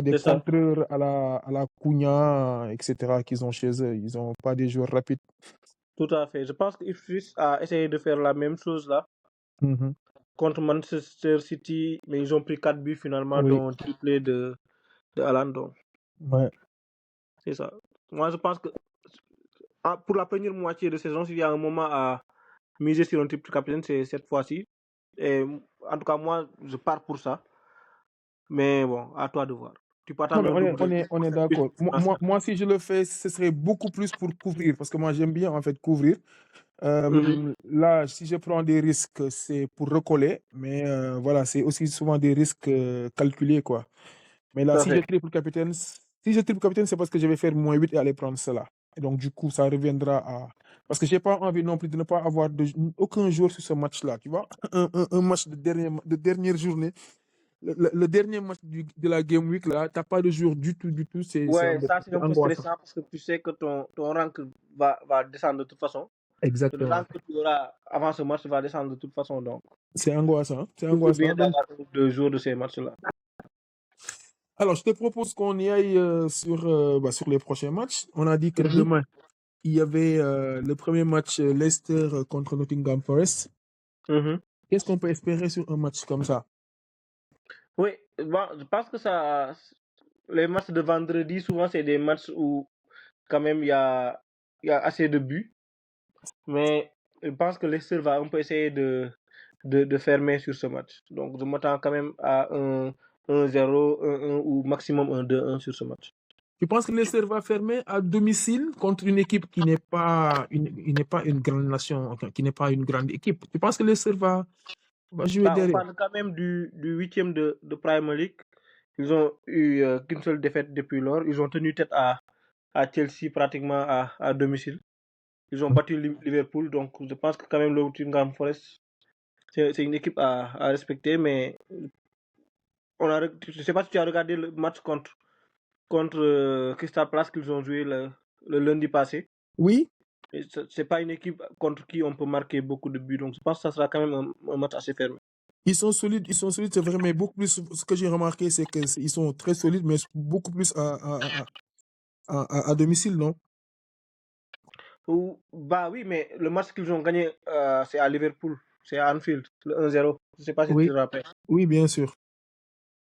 des C'est ça. contreurs à la Cunha, etc., qu'ils ont chez eux. Ils n'ont pas des joueurs rapides. Tout à fait. Je pense qu'Ipswich a essayé de faire la même chose là Mhm. contre Manchester City, mais ils ont pris 4 buts finalement, Oui, dont un triplé de Haaland. Donc, ouais. c'est ça. Moi, je pense que pour la première moitié de saison, s'il y a un moment à miser sur un triple capitaine, c'est cette fois-ci. Et en tout cas, moi, je pars pour ça. Mais bon, à toi de voir. Tu peux Non, attendre mais un double on pour est faire plus d'accord. d'efficacité. Moi, si je le fais, ce serait beaucoup plus pour couvrir, parce que moi, j'aime bien, en fait, couvrir. Mhm. Là, si je prends des risques, c'est pour recoller, mais voilà, c'est aussi souvent des risques calculés, quoi. Mais là, Tout à fait. si je triple capitaine, c'est parce que je vais faire -8 et aller prendre cela. Et donc, du coup, ça reviendra à. Parce que j'ai pas envie non plus de ne pas avoir aucun jour sur ce match-là, tu vois. Un match de dernière journée. Le dernier match de la Game Week, là, t'as pas de jour du tout, Ouais, ça c'est c'est un peu angoissant. stressant parce que tu sais que ton rank va descendre de toute façon. Que le Exactement. rank que tu auras avant ce match va descendre de toute façon. Donc, C'est angoissant. C'est c'est bien angoissant. Donc, d'avoir 2 jours de ces matchs-là. alors, je te propose qu'on y aille sur les prochains matchs. On a dit que Mhm. demain. il y avait le premier match Leicester contre Nottingham Forest. Qu'est-ce qu'on peut espérer sur un match comme ça? Oui, bon, je pense que ça, les matchs de vendredi, souvent, c'est des matchs où, quand même, il y a assez de buts. Mais je pense que Leicester va un peu essayer de fermer sur ce match. Donc, je m'attends quand même à un 1-0, 1-1 ou maximum un 2-1 sur ce match. Tu penses que Leicester va fermer à domicile contre une équipe qui n'est pas une grande nation, qui n'est pas une grande équipe? Tu penses que Leicester va jouer Bah, on derrière? parle quand même du huitième de Premier League. Ils ont eu qu'une seule défaite depuis lors. Ils ont tenu tête à Chelsea pratiquement à domicile. Ils ont battu Liverpool. Donc, je pense que quand même le Nottingham Forest, c'est une équipe à respecter. Mais je ne sais pas si tu as regardé le match contre Crystal Palace qu'ils ont joué le lundi passé. Oui, C'est pas une équipe contre qui on peut marquer beaucoup de buts. Donc, je pense que ça sera quand même un match assez fermé. ils sont solides, c'est vrai, mais beaucoup plus. Ce que j'ai remarqué, c'est qu'ils sont très solides, mais beaucoup plus à domicile, non? Bah oui, mais le match qu'ils ont gagné, c'est à Liverpool. C'est à Anfield, le 1-0. Je ne sais pas si tu Oui, te rappelles. oui, bien sûr.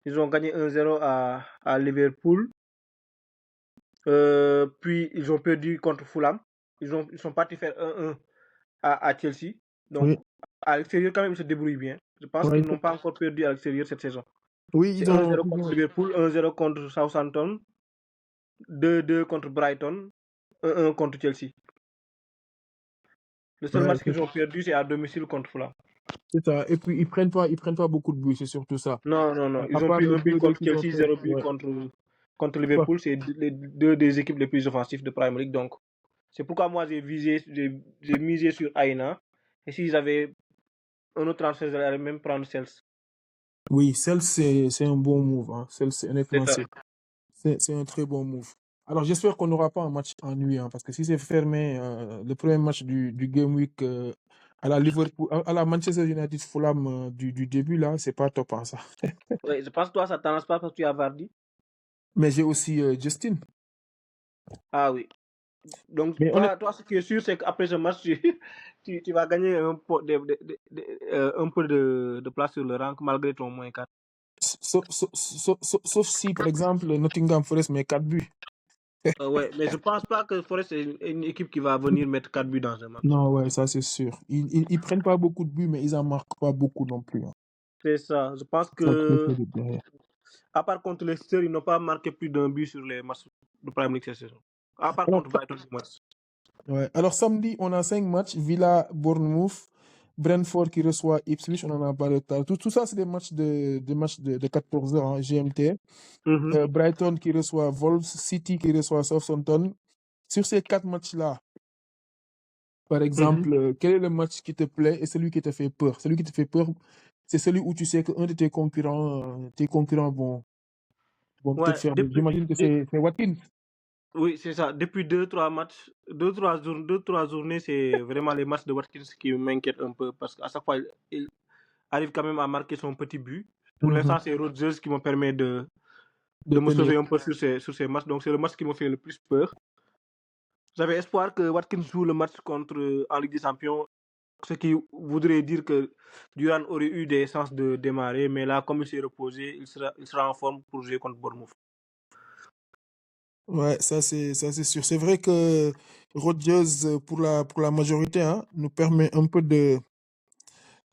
Ils ont gagné 1-0 à Liverpool. Puis ils ont perdu contre Fulham. Ils sont partis faire 1-1 à Chelsea. Donc, Oui, à l'extérieur, quand même, ils se débrouillent bien. Je pense ouais, qu'ils n'ont pas encore perdu à l'extérieur cette saison. oui, C'est 1-0 contre Liverpool, 1-0 contre Southampton, 2-2 contre Brighton, 1-1 contre Chelsea. Le seul ouais, match qu'ils ont perdu, c'est à domicile contre Fulham. c'est ça. Et puis ils prennent pas beaucoup de buts, c'est surtout ça. Non, non, non. À Ils ont part pris le un but 2-2 contre qu'ils ont Chelsea, fait. 0 but Ouais. contre Ouais. Liverpool. C'est les deux des équipes les plus offensives de Premier League. Donc, c'est pourquoi moi, j'ai misé sur Aina. Et s'ils avaient un autre transfert, j'allais même prendre Cels. Oui, celle c'est un bon move. Hein. Celle, honnêtement, C'est ça. c'est un très bon move. Alors j'espère qu'on n'aura pas un match ennuyant parce que si c'est fermé, le premier match du Game Week à la Liverpool, à la Manchester United Fulham du début là, c'est pas top hein, ça. Ouais, je pense que toi, ça t'arrange pas parce que tu as Vardy. Mais j'ai aussi Justin. Ah oui. Donc, Mais toi, ce qui est sûr, c'est qu'après ce match, tu vas gagner un peu de place sur le rank malgré ton moins 4. sauf si par exemple Nottingham Forest met 4 buts. Ouais, mais je pense pas que Forest est une équipe qui va venir mettre 4 buts dans un match. Non, ouais, ça c'est sûr. Ils prennent pas beaucoup de buts, mais ils en marquent pas beaucoup non plus. Hein. C'est ça. Je pense Ils sont très que, solides derrière. à part contre Leicester, ils n'ont pas marqué plus d'un but sur les matchs de Premier League cette saison. À part Alors, contre Brighton, du moins. ouais. Alors samedi, on a 5 matchs. Villa, Bournemouth, Brentford qui reçoit Ipswich, on en a parlé tout à l'heure. Tout ça, c'est des matchs de 14 heures hein, GMT. Brighton qui reçoit Wolves, City qui reçoit Southampton. Sur ces 4 matchs-là, par exemple, quel est le match qui te plaît et celui qui te fait peur? Celui qui te fait peur, c'est celui où tu sais qu'un de tes concurrents vont peut-être Ouais, faire. J'imagine que c'est Watkins. oui, c'est ça. Depuis 2-3 matchs, 2-3 journées, c'est vraiment les matchs de Watkins qui m'inquiètent un peu parce qu'à chaque fois, il arrive quand même à marquer son petit but. Pour l'instant, c'est Rodgers qui me permet de De me tenir. sauver un peu sur ces matchs. Donc, c'est le match qui me fait le plus peur. J'avais espoir que Watkins joue le match en Ligue des Champions, ce qui voudrait dire que Duran aurait eu des chances de démarrer, mais là, comme il s'est reposé, il sera en forme pour jouer contre Bournemouth. Ouais, ça c'est sûr. C'est vrai que Rodgers, pour la majorité, hein, nous permet un peu de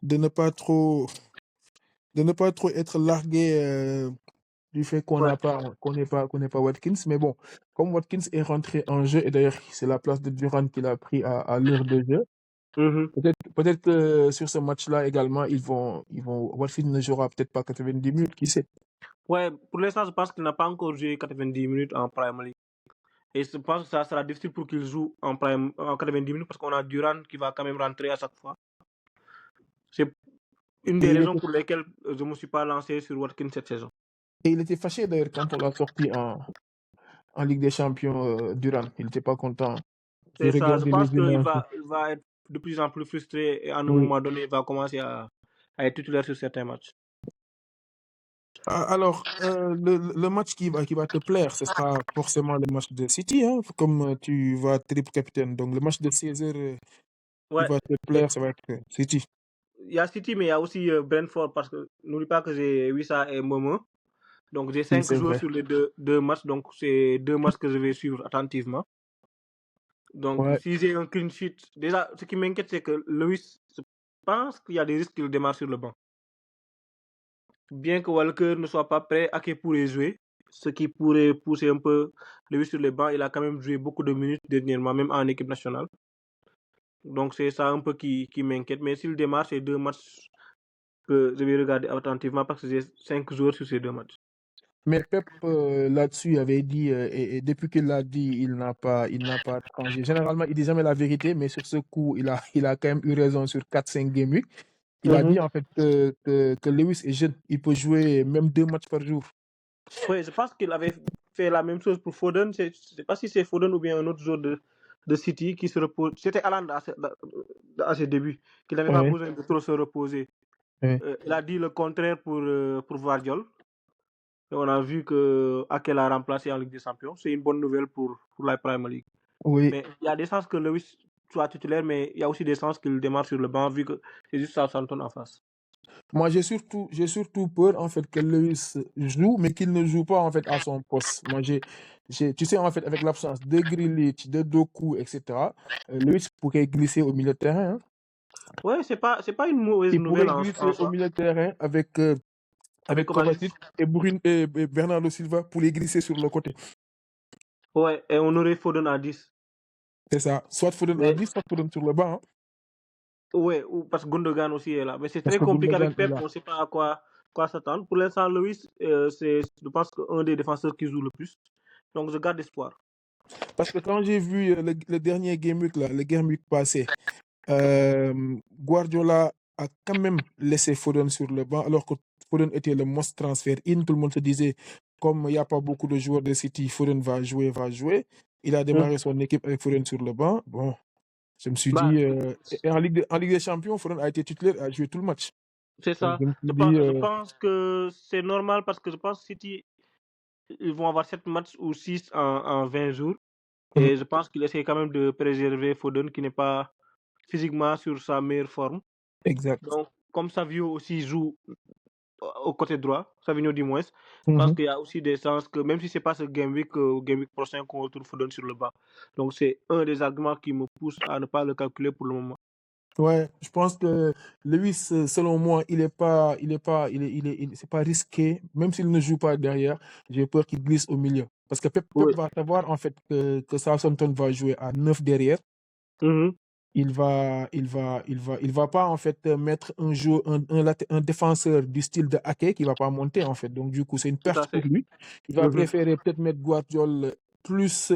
ne pas trop être largué du fait qu'on Ouais. n'a pas qu'on n'est pas Watkins. Mais bon, comme Watkins est rentré en jeu, et d'ailleurs c'est la place de Durant qu'il a pris à l'heure de jeu. Peut-être que sur ce match-là également, Watkins ne jouera peut-être pas 90 minutes, qui sait. Ouais, pour l'instant, je pense qu'il n'a pas encore joué 90 minutes en Premier League. Et je pense que ça sera difficile pour qu'il joue en 90 minutes parce qu'on a Durant qui va quand même rentrer à chaque fois. C'est une Et des il raisons était, pour lesquelles je ne me suis pas lancé sur Watkins cette saison. et il était fâché d'ailleurs quand on l'a sorti en Ligue des Champions, Durant. Il n'était pas content. J'ai C'est ça, je regardé les pense qu'il images. va être de plus en plus frustré et à un Oui. moment donné, il va commencer à être titulaire sur certains matchs. Alors, le match qui va te plaire, ce sera forcément le match de City, hein, comme tu vas triple capitaine. Donc, le match de 16h qui Ouais. va te Et plaire, ça va être City. il y a City, mais il y a aussi Brentford, parce que n'oublie pas que j'ai Wissa et Momo. Donc j'ai Oui, 5 c'est joueurs vrai. sur les deux matchs, donc c'est 2 matchs que je vais suivre attentivement. Donc Ouais. si j'ai un clean sheet, déjà ce qui m'inquiète c'est que Lewis, je pense qu'il y a des risques qu'il démarre sur le banc. Bien que Walker ne soit pas prêt, Ake pourrait jouer, ce qui pourrait pousser un peu Lewis sur les bancs. Il a quand même joué beaucoup de minutes dernièrement, même en équipe nationale. Donc c'est ça un peu qui m'inquiète. Mais s'il démarre, c'est 2 matchs que je vais regarder attentivement parce que j'ai 5 joueurs sur ces 2 matchs. Mais Pep, là-dessus, avait dit, et depuis qu'il l'a dit, il n'a pas changé. Généralement, il dit jamais la vérité, mais sur ce coup, il a quand même eu raison sur 4-5 game week. Il a dit, en fait, que Lewis est jeune. Il peut jouer même 2 matchs par jour. Oui, je pense qu'il avait fait la même chose pour Foden. Je ne sais pas si c'est Foden ou bien un autre joueur de City qui se repose. C'était Haaland à ses débuts, qu'il n'avait pas Ouais, besoin de trop se reposer. ouais. Il a dit le contraire pour Guardiola. Et on a vu que Ake l'a remplacé en Ligue des Champions. C'est une bonne nouvelle pour la Premier League. Oui. Mais il y a des chances que Lewis soit titulaire, mais il y a aussi des chances qu'il démarre sur le banc vu que c'est juste Southampton en face. Moi, j'ai surtout peur, en fait, que Lewis joue, mais qu'il ne joue pas, en fait, à son poste. Moi, tu sais, en fait, avec l'absence de Grealish, de Doku, etc., Lewis pourrait glisser au milieu de terrain, hein. Ouais, c'est pas une mauvaise Il nouvelle pourrait en glisser au soi. milieu de terrain Avec avec Kovacic. Kovacic et Bernardo Silva pour les glisser sur le côté. Ouais, et on aurait Foden à 10. C'est ça. Soit Foden à Mais 10, soit Foden sur le banc, hein, ouais, parce que Gundogan aussi est là. Mais c'est parce très que compliqué Gundogan avec est Pep, là. on ne sait pas à quoi s'attendre. Pour l'instant, Lewis, c'est, je pense, un des défenseurs qui joue le plus. Donc je garde espoir. Parce que quand j'ai vu le dernier Game Week, là, le Game Week passé, Guardiola a quand même laissé Foden sur le banc, alors que Foden était le must transfer in. Tout le monde se disait, comme il n'y a pas beaucoup de joueurs de City, Foden va jouer, va jouer. Il a Hmm. démarré son équipe avec Foden sur le banc. Bon, je me suis Bah, dit, et en Ligue des Champions, Foden a été titulaire, a joué tout le match. c'est Donc, ça. je me suis Je dit, pense, je pense que c'est normal parce que je pense que City, ils vont avoir 7 matchs ou 6 en 20 jours. Et je pense qu'il essaie quand même de préserver Foden qui n'est pas physiquement sur sa meilleure forme. exact. Donc, comme Savio aussi joue au côté droit, Savigno du moins, je pense Mhm. qu'il y a aussi des chances que même si c'est pas ce game week prochain qu'on retrouve Foden sur le banc. Donc c'est un des arguments qui me pousse à ne pas le calculer pour le moment. Ouais, je pense que Lewis, selon moi, c'est pas risqué, même s'il ne joue pas derrière, j'ai peur qu'il glisse au milieu. Parce que Pep Oui. va savoir, en fait, que Southampton va jouer à 9 derrière. Mhm. Il va pas, en fait, mettre un défenseur du style de Ake qui va pas monter, en fait. Donc, du coup, c'est une Tout à perte pour fait. lui. Il va Mhm. préférer peut-être mettre Guardiola plus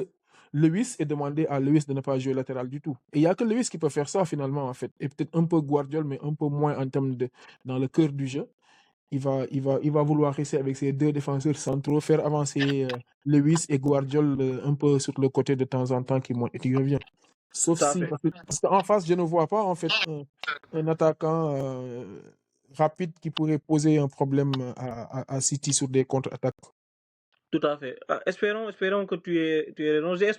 Lewis et demander à Lewis de ne pas jouer latéral du tout. Et il n'y a que Lewis qui peut faire ça, finalement, en fait. Et peut-être un peu Guardiola, mais un peu moins en termes dans le cœur du jeu. Il va vouloir rester avec ses deux défenseurs centraux, faire avancer Lewis et Guardiola un peu sur le côté de temps en temps qui monte et qui revient. Sauf Tout à si, fait. parce qu'en face, je ne vois pas en fait un attaquant rapide qui pourrait poser un problème à City sur des contre-attaques. Tout à fait. Espérons que tu aies raison. J'ai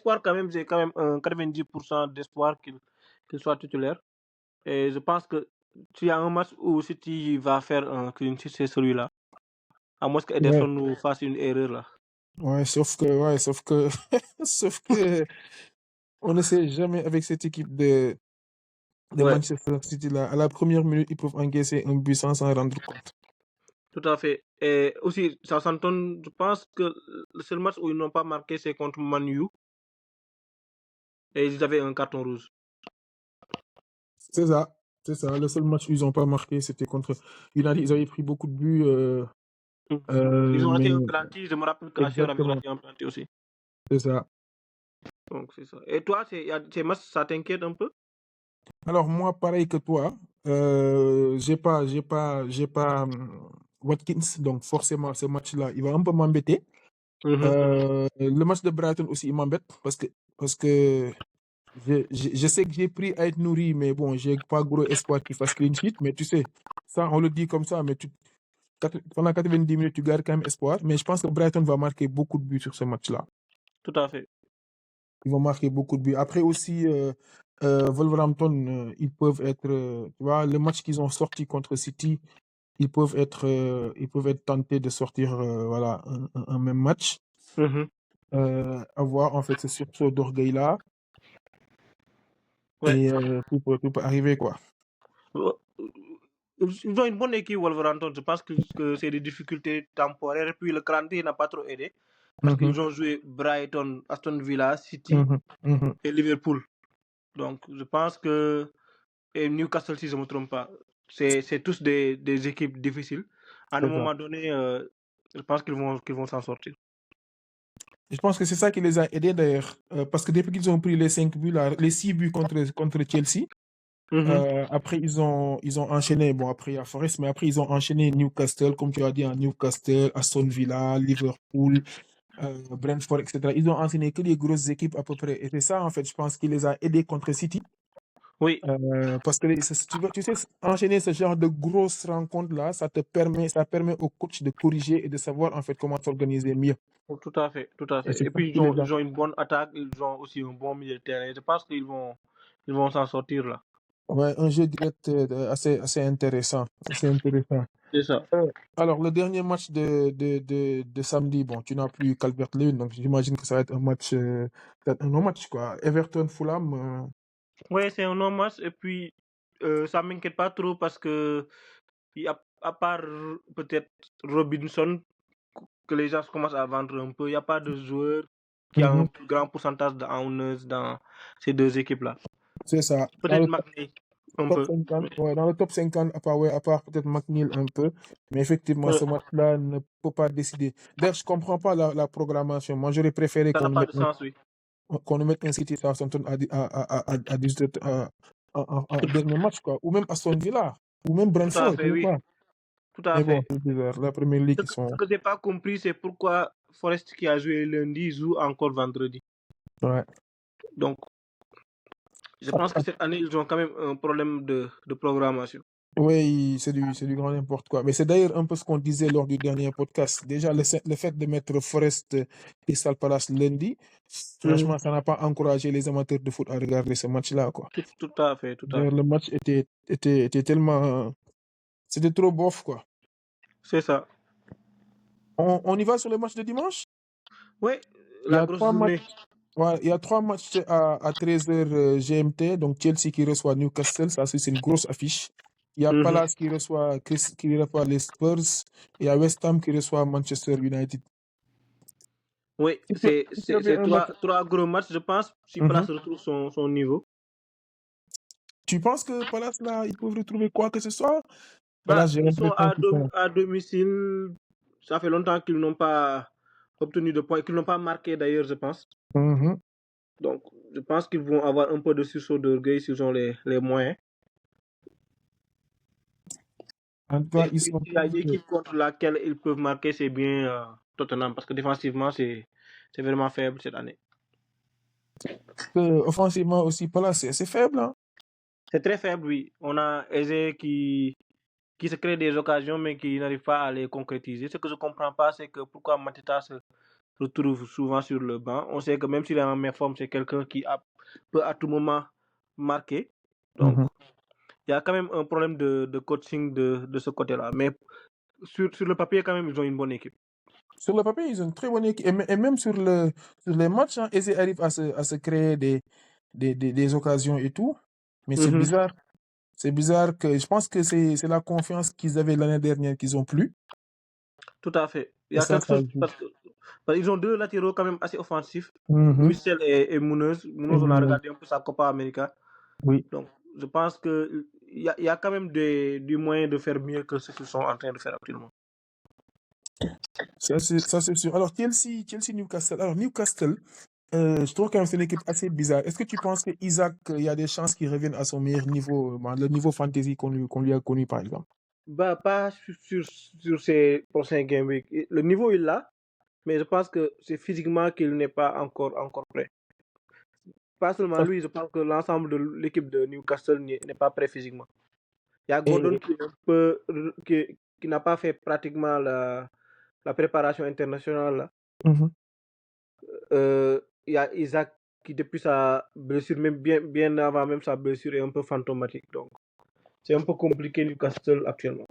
quand même un 90% d'espoir qu'il soit titulaire. Et je pense que s'il y a un match où City va faire un clean sheet, c'est celui-là. À moins que Ederson Ouais, nous fasse une erreur là. sauf que, sauf que, on ne sait jamais avec cette équipe de Ouais, Manchester City là. À la première minute, ils peuvent encaisser un but sans s'en rendre compte. tout à fait. Et aussi, Southampton, je pense que le seul match où ils n'ont pas marqué, c'est contre Man U. Et ils avaient un carton rouge. C'est ça, c'est ça. Le seul match où ils n'ont pas marqué, c'était contre United. Ils avaient pris beaucoup de buts, Mhm. Ils ont raté mais un penalty. Je me rappelle que Asher avait exactement, raté un penalty aussi. c'est ça. Donc, c'est ça. Et toi, ces matchs, ça t'inquiète un peu? Alors moi, pareil que toi, j'ai pas Watkins, donc forcément ce match-là, il va un peu m'embêter. Mhm. Le match de Brighton aussi, il m'embête parce que je sais que j'ai pris Ait Nouri, mais bon, j'ai pas gros espoir qu'il fasse clean sheet, mais tu sais, ça on le dit comme ça, mais pendant 90 minutes, tu gardes quand même espoir. Mais je pense que Brighton va marquer beaucoup de buts sur ce match-là. Tout à fait. Ils vont marquer beaucoup de buts. Après aussi, Wolverhampton, ils peuvent être, tu vois, le match qu'ils ont sorti contre City, ils peuvent être tentés de sortir, voilà, un même match. Mhm. Avoir en fait ce sursaut d'orgueil-là. Ouais. Et tout peut arriver, quoi. Ils ont une bonne équipe, Wolverhampton. Je pense que c'est des difficultés temporaires. Et puis le calendrier n'a pas trop aidé. Parce Mhm, qu'ils ont joué Brighton, Aston Villa, City mhm, mhm. et Liverpool. Donc je pense que. Et Newcastle, si je ne me trompe pas. C'est tous des équipes difficiles. À un C'est ça. moment donné, je pense qu'ils vont s'en sortir. Je pense que c'est ça qui les a aidés d'ailleurs. Parce que depuis qu'ils ont pris les 5 buts, là, les 6 buts contre Chelsea, Mhm. après ils ont enchaîné. Bon, après il y a Forest, mais après ils ont enchaîné Newcastle, comme tu as dit, Newcastle, Aston Villa, Liverpool, Brentford, etc. Ils ont enchaîné que les grosses équipes à peu près. Et c'est ça, en fait, je pense, qui les a aidés contre City. Oui, Parce que tu sais, enchaîner ce genre de grosses rencontres-là, ça permet au coach de corriger et de savoir en fait comment s'organiser mieux. tout à fait, tout à Et fait. c'est Et ça puis qui les a. ils ont une bonne attaque, ils ont aussi un bon milieu de terrain. Je pense ils vont s'en sortir là. Ouais, un jeu direct assez intéressant. Assez intéressant. C'est ça. Alors, le dernier match de samedi, bon, tu n'as plus Calvert-Lewin, donc j'imagine que ça va être un match, peut-être un non-match, quoi. Everton-Fulham. Ouais, c'est un non-match. Et puis, ça m'inquiète pas trop parce que, à part peut-être Robinson, que les gens commencent à vendre un peu, il n'y a pas de joueur qui a un Mhm, plus grand pourcentage de owners dans ces deux équipes-là. c'est ça. Dans Peut-être le McNeil, un top peu. 50, Mais, ouais, dans le top 50, à part peut-être McNeil un peu, mais effectivement, euh, ce match-là ne peut pas décider. D'ailleurs, je comprends pas la programmation. Moi, j'aurais préféré ça n'a pas de sens, oui. qu'on nous mette un City Southampton à 18 en dernier match, quoi. Ou même Aston Villa, ou même Tout à Brentford, fait, pourquoi oui. pas. Tout à Mais bon, fait. c'est bizarre. La Première Ligue, ils Ce sont. que j'ai pas compris, c'est pourquoi Forest qui a joué lundi joue encore vendredi. Ouais. Donc, je pense que cette année, ils ont quand même un problème de programmation. Oui, c'est du grand n'importe quoi. Mais c'est d'ailleurs un peu ce qu'on disait lors du dernier podcast. Déjà, le fait de mettre Forest Crystal Palace lundi, Mhm. franchement, ça n'a pas encouragé les amateurs de foot à regarder ce match-là, quoi. Tout à fait, tout à D'ailleurs, fait. le match était tellement. C'était trop bof, quoi. C'est ça. On y va sur le match de dimanche? Oui, Il y la a grosse trois matchs. journée. Ouais, il y a 3 matchs à 13h GMT. Donc, Chelsea qui reçoit Newcastle, ça c'est une grosse affiche. Il y a Mhm. Palace qui reçoit les Spurs. Et il y a West Ham qui reçoit Manchester United. Oui, Si tu avais c'est un match. trois gros matchs, je pense, si Mhm. Palace retrouve son niveau. Tu penses que Palace, là, ils peuvent retrouver quoi que ce soit? Bah, Palace, j'ai ils sont l'impression qu'ils sont. à domicile. Ça fait longtemps qu'ils n'ont pas obtenu de points, qu'ils n'ont pas marqué d'ailleurs, je pense. Mhm. Donc, je pense qu'ils vont avoir un peu de sursaut d'orgueil s'ils ont les moyens. En tout cas, Et ils puis, sont il y a tous. une équipe contre laquelle ils peuvent marquer, c'est bien Tottenham, parce que défensivement, c'est vraiment faible cette année. Offensivement aussi, Palace, c'est assez faible, hein. C'est très faible, oui. On a Eze qui se crée des occasions, mais qui n'arrive pas à les concrétiser. Ce que je ne comprends pas, c'est que pourquoi Mateta se retrouve souvent sur le banc. On sait que même s'il est en meilleure forme, c'est quelqu'un peut à tout moment marquer. Donc, Mhm. il y a quand même un problème de coaching de ce côté-là. Mais sur le papier, quand même, ils ont une bonne équipe. Sur le papier, ils ont une très bonne équipe. Et même sur les matchs, hein, Eze arrive à se créer des occasions et tout. Mais c'est Mhm. bizarre. C'est bizarre que je pense que c'est la confiance qu'ils avaient l'année dernière qu'ils ont plus. Tout à fait. Il y Et a ça, quelque ça chose joue. parce qu'ils ont deux latéraux quand même assez offensifs, Mhm. Michel et Munoz. Et Munoz, on a Munoz, regardé un peu sa Copa América. oui, Donc, je pense que il y a quand même du moyen de faire mieux que ce qu'ils sont en train de faire actuellement. ça c'est sûr. Alors, Chelsea, Newcastle. Alors, Newcastle, je trouve quand même que c'est une équipe assez bizarre. Est-ce que tu penses que Isaac, il y a des chances qu'il revienne à son meilleur niveau, le niveau fantasy qu'on lui a connu, par exemple? Bah, pas sur ces prochains Game Week. Le niveau, il l'a, mais je pense que c'est physiquement qu'il n'est pas encore prêt. Pas seulement lui, je pense que l'ensemble de l'équipe de Newcastle n'est pas prêt physiquement. Il y a Gordon Et, qui est un peu, qui n'a pas fait pratiquement la préparation internationale, là. Mhm. Il y a Isaac qui, depuis sa blessure, même bien avant même sa blessure, est un peu fantomatique. Donc, c'est un peu compliqué Newcastle actuellement.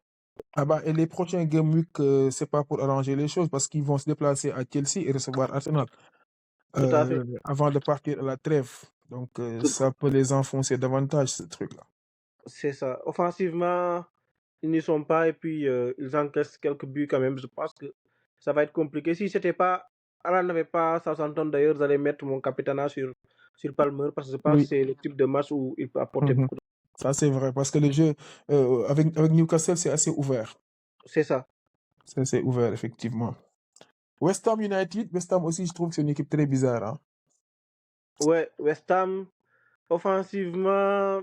Ah bah, et les prochains Game Week, c'est pas pour arranger les choses parce qu'ils vont se déplacer à Chelsea et recevoir Arsenal Tout à fait. avant de partir à la trêve. Donc, ça peut les enfoncer davantage, ce truc-là. C'est ça. Offensivement, ils n'y sont pas et puis ils encaissent quelques buts quand même. Je pense que ça va être compliqué. Si c'était pas, Alan n'avait pas Southampton d'ailleurs, j'allais mettre mon capitana sur Palmer parce que je pense que Oui. c'est le type de match où il peut apporter Mhm. beaucoup. Ça, c'est vrai parce que le jeu avec Newcastle, c'est assez ouvert. C'est ça. C'est assez ouvert, effectivement. West Ham United, West Ham aussi, je trouve que c'est une équipe très bizarre, hein. Ouais, West Ham, offensivement,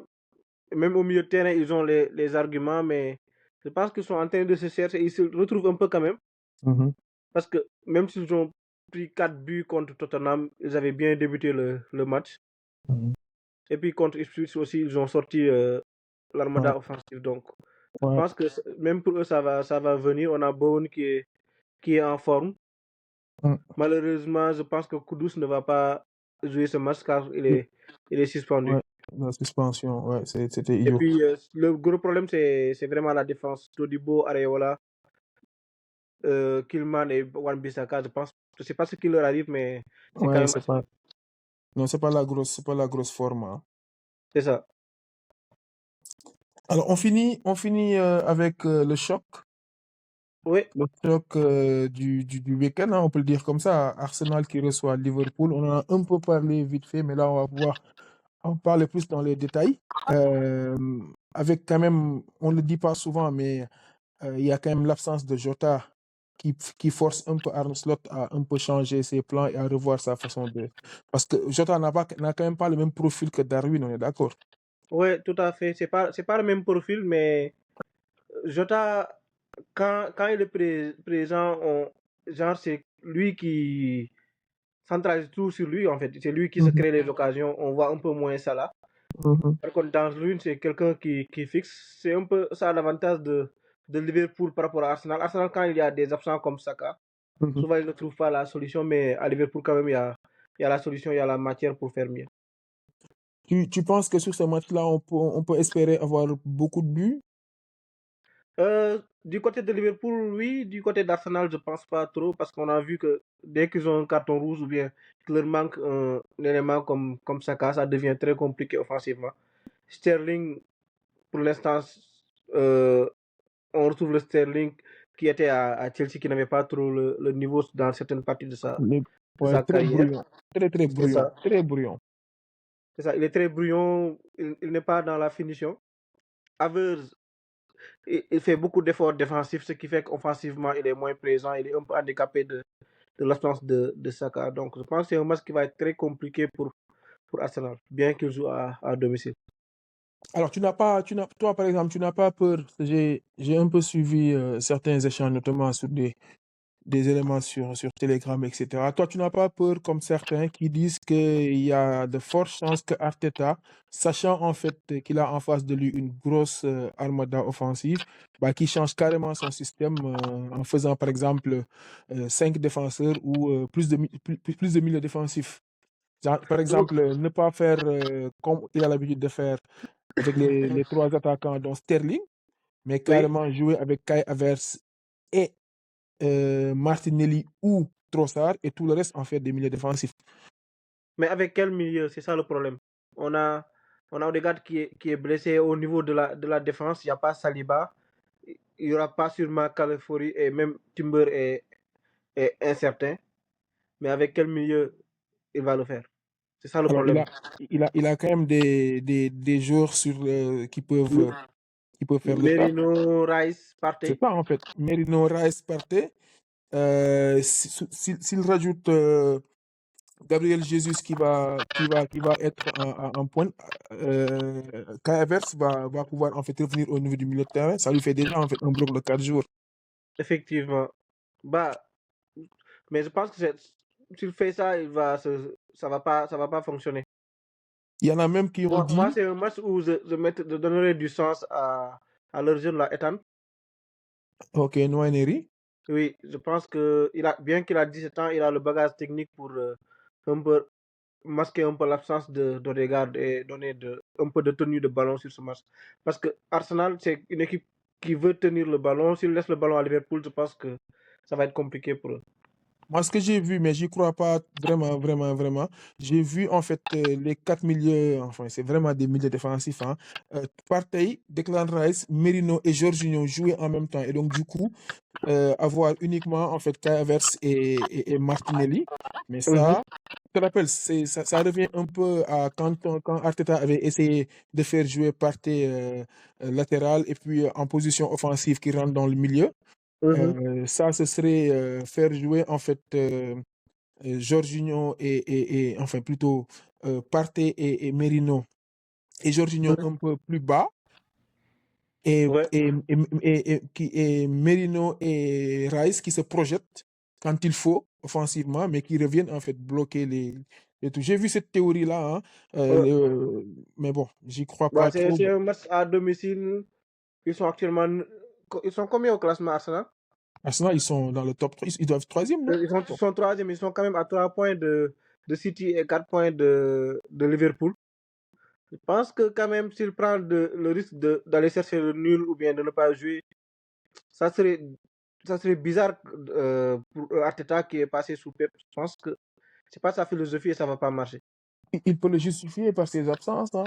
même au milieu de terrain, ils ont les arguments, mais je pense qu'ils sont en train de se chercher. Ils se retrouvent un peu quand même Mhm. parce que même s'ils ont pris 4 buts contre Tottenham, ils avaient bien débuté le match. Mhm. Et puis contre Ipswich aussi, ils ont sorti Ouais, l'armada offensive. Donc, je ouais. pense que même pour eux, ça va venir. On a Bowen qui est en forme. Mm. Malheureusement, je pense que Kudus ne va pas jouer ce match car Oui, il est suspendu. ouais. La suspension, ouais, c'était Et idiot. puis, le gros problème, c'est vraiment la défense. Todibo, Areola, Kilman et Wan-Bissaka. Je ne sais pas ce qui leur arrive, mais c'est quand Ouais, même assez. non, c'est pas la grosse forme, hein. C'est ça. Alors, on finit avec le choc. Oui, Le choc du week-end, hein, on peut le dire comme ça. Arsenal qui reçoit Liverpool. On en a un peu parlé vite fait, mais là, on va pouvoir en parler plus dans les détails. Euh, Avec quand même, on ne le dit pas souvent, mais il y a quand même l'absence de Jota qui force un peu Arne Slot à un peu changer ses plans et à revoir sa façon de. Parce que Jota n'a quand même pas le même profil que Darwin, on est d'accord. ouais, tout à fait. C'est pas le même profil, mais Jota, quand il est présent, genre, c'est lui qui centralise tout sur lui, en fait. C'est lui qui se Mhm, crée les occasions. On voit un peu moins ça là. mhm, Par contre, dans l'une, c'est quelqu'un qui fixe. C'est un peu ça l'avantage de Liverpool par rapport à Arsenal. Arsenal, quand il y a des absents comme Saka, mhm. souvent, il ne trouve pas la solution, mais à Liverpool, quand même, il y a la solution, il y a la matière pour faire mieux. Tu penses que sur ce match-là, on peut espérer avoir beaucoup de buts? Du côté de Liverpool, oui. Du côté d'Arsenal, je pense pas trop parce qu'on a vu que dès qu'ils ont un carton rouge ou bien qu'il leur manque un élément comme Saka, ça devient très compliqué offensivement. Sterling, pour l'instant, euh, on retrouve le Sterling qui était à Chelsea, qui n'avait pas trop le niveau dans certaines parties Les- de Ouais, sa très carrière. brouillon. Très, très C'est brouillon. ça. Très brouillon. C'est ça. Il est très brouillon, il n'est pas dans la finition. Havertz, il fait beaucoup d'efforts défensifs, ce qui fait qu'offensivement, il est moins présent, il est un peu handicapé de l'absence de Saka. Donc, je pense que c'est un match qui va être très compliqué pour Arsenal, bien qu'il joue à domicile. Alors, toi, par exemple, tu n'as pas peur. J'ai un peu suivi certains échanges, notamment sur des éléments sur Telegram, etc. Toi, tu n'as pas peur, comme certains qui disent qu'il y a de fortes chances que Arteta, sachant en fait qu'il a en face de lui une grosse armada offensive, bah, qui change carrément son système en faisant, par exemple, 5 défenseurs ou plus de milieux défensifs. Par Donc, exemple, ne pas faire comme il a l'habitude de faire avec les 3 attaquants, dont Sterling, mais oui, carrément jouer avec Kai Havertz et Martinelli ou Trossard et tout le reste en fait des milieux défensifs. mais avec quel milieu? C'est ça le problème. On a, on a Odegaard qui est blessé au niveau de la défense. Il n'y a pas Saliba. Il n'y aura pas sûrement Calafori et même Timber est incertain. Mais avec quel milieu il va le faire? C'est ça le Alors problème. il a quand même des joueurs qui peuvent faire le taf. Merino, Rice, C'est Partey. ça en fait. Merino, Rice, Partey. S'il rajoute Gabriel Jesus qui va être en pointe, Kai Havertz va pouvoir en fait revenir au niveau du milieu de terrain. Ça lui fait déjà en fait un bloc de 4 jours. Effectivement. Bah, mais je pense que s'il fait ça, ça va pas fonctionner. Il y en a même qui ont Moi dit, c'est un match où je donnerais du sens à leur jeune là, Ethan. Ok, Nwaneri. Oui, je pense que bien qu'il a 17 ans, il a le bagage technique pour un peu masquer un peu l'absence d'Odegaard et donner un peu de tenue de ballon sur ce match. Parce que Arsenal, c'est une équipe qui veut tenir le ballon. S'il laisse le ballon à Liverpool, je pense que ça va être compliqué pour eux. Moi, ce que j'ai vu, mais j'y crois pas vraiment, vraiment, vraiment. J'ai vu en fait les quatre milieux, enfin, c'est vraiment des milieux défensifs. Hein. Partey, Declan Rice, Merino et Jorginho jouer en même temps. Et donc, du coup, avoir uniquement en fait Kai Havertz et Martinelli. Mais Mhm. ça, je te rappelle, ça revient un peu à quand Arteta avait essayé de faire jouer Partey latéral et puis en position offensive qui rentre dans le milieu. Mhm. Ça, ce serait faire jouer en fait Jorginho enfin plutôt Partey et Merino et Jorginho Mhm. un peu plus bas et, Ouais. et, et, et Merino et Rice qui se projettent quand il faut offensivement, mais qui reviennent en fait bloquer les tout. J'ai vu cette théorie-là, hein, Ouais. mais bon, j'y crois Bah, pas trop. c'est un match à domicile. Ils sont actuellement. Ils sont combien au classement Arsenal? Arsenal, ils sont dans le top 3, ils doivent être troisième, non? Ils sont troisième, ils sont quand même à 3 points de City et 4 points de Liverpool. Je pense que quand même, s'il prend le risque d'aller chercher le nul ou bien de ne pas jouer, ça serait, ça serait bizarre pour Arteta qui est passé sous Pep. Je pense que c'est pas sa philosophie et ça va pas marcher. Il peut le justifier par ses absences, hein,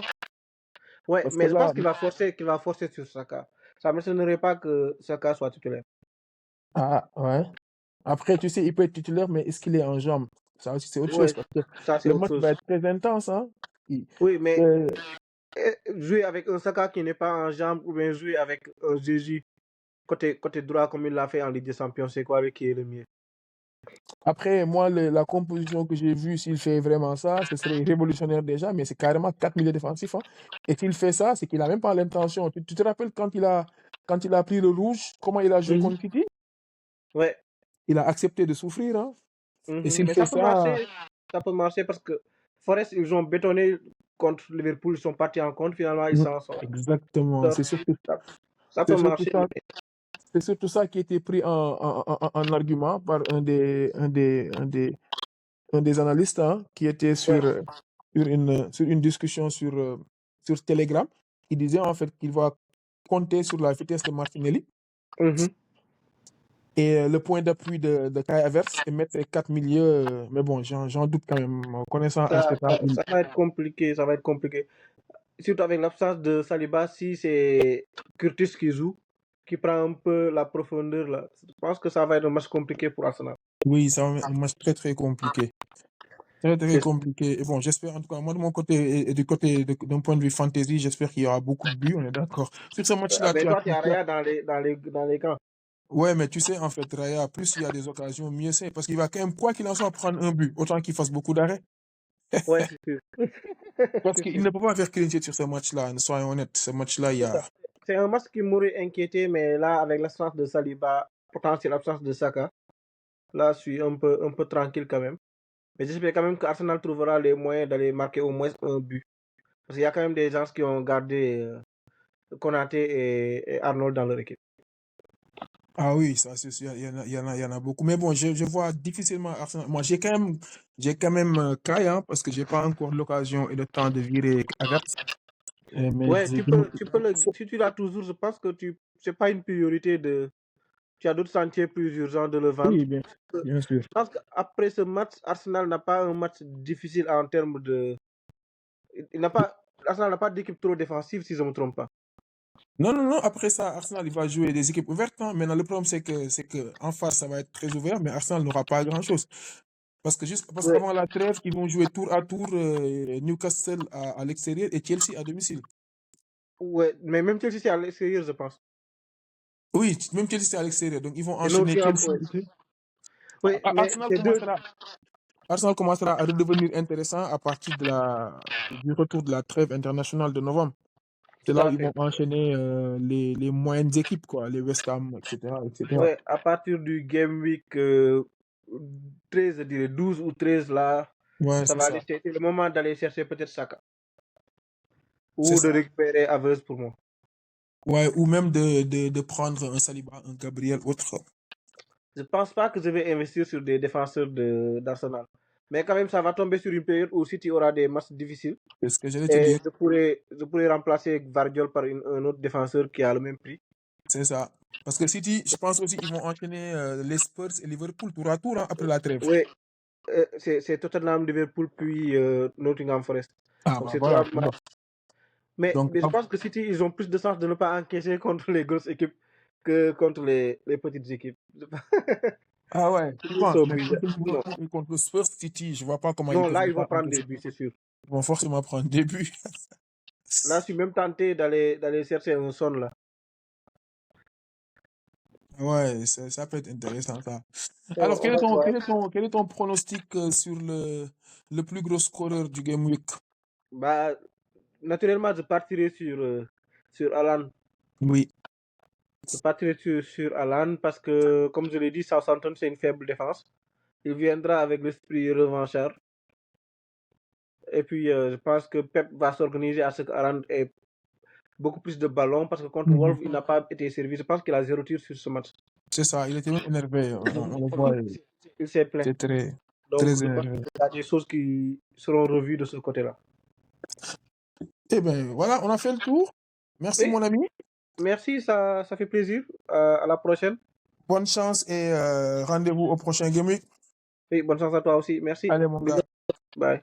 Ouais, parce que mais je là, pense qu'il va forcer sur Saka. Ça ne m'étonnerait pas que Saka soit titulaire. ah, ouais. Après, tu sais, il peut être titulaire, mais est-ce qu'il est en jambes? Ça aussi, c'est autre chose, Ouais, parce que ça c'est le autre match va chose. être très intense, hein. Oui, mais Euh, jouer avec un Saka qui n'est pas en jambe ou bien jouer avec un Jésus côté droit comme il l'a fait en Ligue des Champions, c'est quoi qui est le mieux? Après, moi, la composition que j'ai vue, s'il fait vraiment ça, ce serait révolutionnaire déjà, mais c'est carrément 4 milieux défensifs, hein. Et s'il fait ça, c'est qu'il n'a même pas l'intention. Tu te rappelles quand il a pris le rouge, comment il a joué Mhm. contre City? Ouais. Il a accepté de souffrir, hein. Et Mhm. s'il Mais fait ça, ça peut marcher parce que Forest, ils ont bétonné contre Liverpool, ils sont partis en compte, finalement, ils mm, s'en sont exactement, sortis. Ça c'est peut surtout marcher, ça. mais C'est surtout ça qui a été pris en argument par un des analystes, hein, qui était ouais. sur une discussion sur Telegram. Il disait en fait qu'il va compter sur la vitesse de Martinelli Mhm. et le point d'appui de Kai Havertz et mettre ses quatre milieux. Mais bon, j'en doute quand même. Connaissant Arteta, Ça va être compliqué, ça va être compliqué. Surtout avec l'absence de Saliba, si c'est Curtis qui joue, qui prend un peu la profondeur là. Je pense que ça va être un match compliqué pour Arsenal. oui, ça va être un match très très compliqué. Très, très C'est ça. compliqué. Et bon, j'espère, en tout cas, moi, de mon côté, et du côté d'un point de vue fantasy, j'espère qu'il y aura beaucoup de buts, on est d'accord. Sur ce match-là, Mais toi, tu as Raya dans les camps. ouais, mais tu sais, en fait, Raya, plus il y a des occasions, mieux c'est. Parce qu'il va quand même, quoi qu'il en soit, prendre un but, autant qu'il fasse beaucoup d'arrêts. Ouais, c'est sûr. Parce C'est qu'il sûr. ne peut pas faire clean sheet sur ce match-là, soyons honnêtes. Ce match-là, il y C'est ça. a. C'est un match qui m'aurait inquiété, mais là, avec l'absence de Saliba, potentielle l'absence de Saka, là, je suis un peu tranquille quand même. Mais j'espère quand même qu'Arsenal trouvera les moyens d'aller marquer au moins un but. Parce qu'il y a quand même des gens qui ont gardé Konaté et Arnold dans leur équipe. Ah oui, ça, c'est sûr, il y en a beaucoup. Mais bon, je vois difficilement Arsenal. Moi, j'ai quand même Kai, hein, parce que j'ai pas encore l'occasion et le temps de virer Havertz. Mais Ouais, si tu l'as toujours, je pense que c'est pas une priorité tu as d'autres chantiers plus urgents de le vendre. oui, bien sûr. Je pense qu'après ce match, Arsenal n'a pas un match difficile en termes de, il n'a pas, Arsenal n'a pas d'équipe trop défensive si je ne me trompe pas. Non, non, non. Après ça, Arsenal, il va jouer des équipes ouvertes, hein. Maintenant, le problème, c'est que en face, ça va être très ouvert, mais Arsenal n'aura pas grand-chose. Parce Ouais, qu'avant la trêve, ils vont jouer tour à tour Newcastle à l'extérieur et Chelsea à domicile. ouais, mais même Chelsea c'est à l'extérieur, je pense. Oui, même Chelsea c'est à l'extérieur. Donc, ils vont Et enchaîner Nottingham, Chelsea ouais. ici. Oui, mais c'est deux. Arsenal commencera à redevenir intéressant à partir du retour de la trêve internationale de novembre. C'est Tout là où à ils vont fait. enchaîner les moyennes équipes, quoi, les West Ham, etc., etc. Ouais, à partir du Game Week 13, je dirais 12 ou 13 là, Ouais, ça c'est va ça. aller, c'est le moment d'aller chercher peut-être Saka C'est ou de ça. récupérer Havertz pour moi. Ouais, ou même de prendre un Saliba, un Gabriel, autre. Je pense pas que je vais investir sur des défenseurs d'Arsenal. Mais quand même, ça va tomber sur une période où City aura des matchs difficiles. C'est ce que j'allais te Et dire. je pourrais remplacer Vardiol par un autre défenseur qui a le même prix. C'est ça. Parce que City, je pense aussi qu'ils vont enchaîner les Spurs et Liverpool tour à tour hein, après la trêve. Oui, c'est Tottenham, Liverpool, puis Nottingham Forest. Ah, Donc bah c'est voilà, trois tu vois. matchs. Mais, Donc, mais je pense que City, ils ont plus de chances de ne pas encaisser contre les grosses équipes que contre les petites équipes. ah ouais, tu Ils penses, sont mais brillants. contre Non, Liverpool et contre Spurs City, je vois pas comment ils non, peuvent là, ne ils vont pas prendre des encaisser. buts, c'est sûr. Ils vont forcément prendre des buts. Là, je suis même tenté d'aller chercher un son là. Ouais, ça peut être intéressant ça. On, Alors, on va voir. quel est ton pronostic sur le plus gros scoreur du Game Week? Bah, naturellement, je partirai sur Alan. Oui, Je partirai sur Alan parce que, comme je l'ai dit, Southampton, c'est une faible défense. Il viendra avec l'esprit revanchard. Et puis, je pense que Pep va s'organiser à ce qu'Alan ait beaucoup plus de ballons parce que contre mhm, Wolves, il n'a pas été servi. Je pense qu'il a 0 tir sur ce match. c'est ça. Il était même énervé. On le voit. Il s'est plaint. C'est très, Donc, très je pense énervé. qu'il y a des choses qui seront revues de ce côté-là. Eh bien, voilà, on a fait le tour. Merci, Oui, mon ami. merci, ça fait plaisir. À la prochaine. Bonne chance et rendez-vous au prochain Game Week. Oui, bonne chance à toi aussi. Merci. Allez, mon Big gars. up. Bye.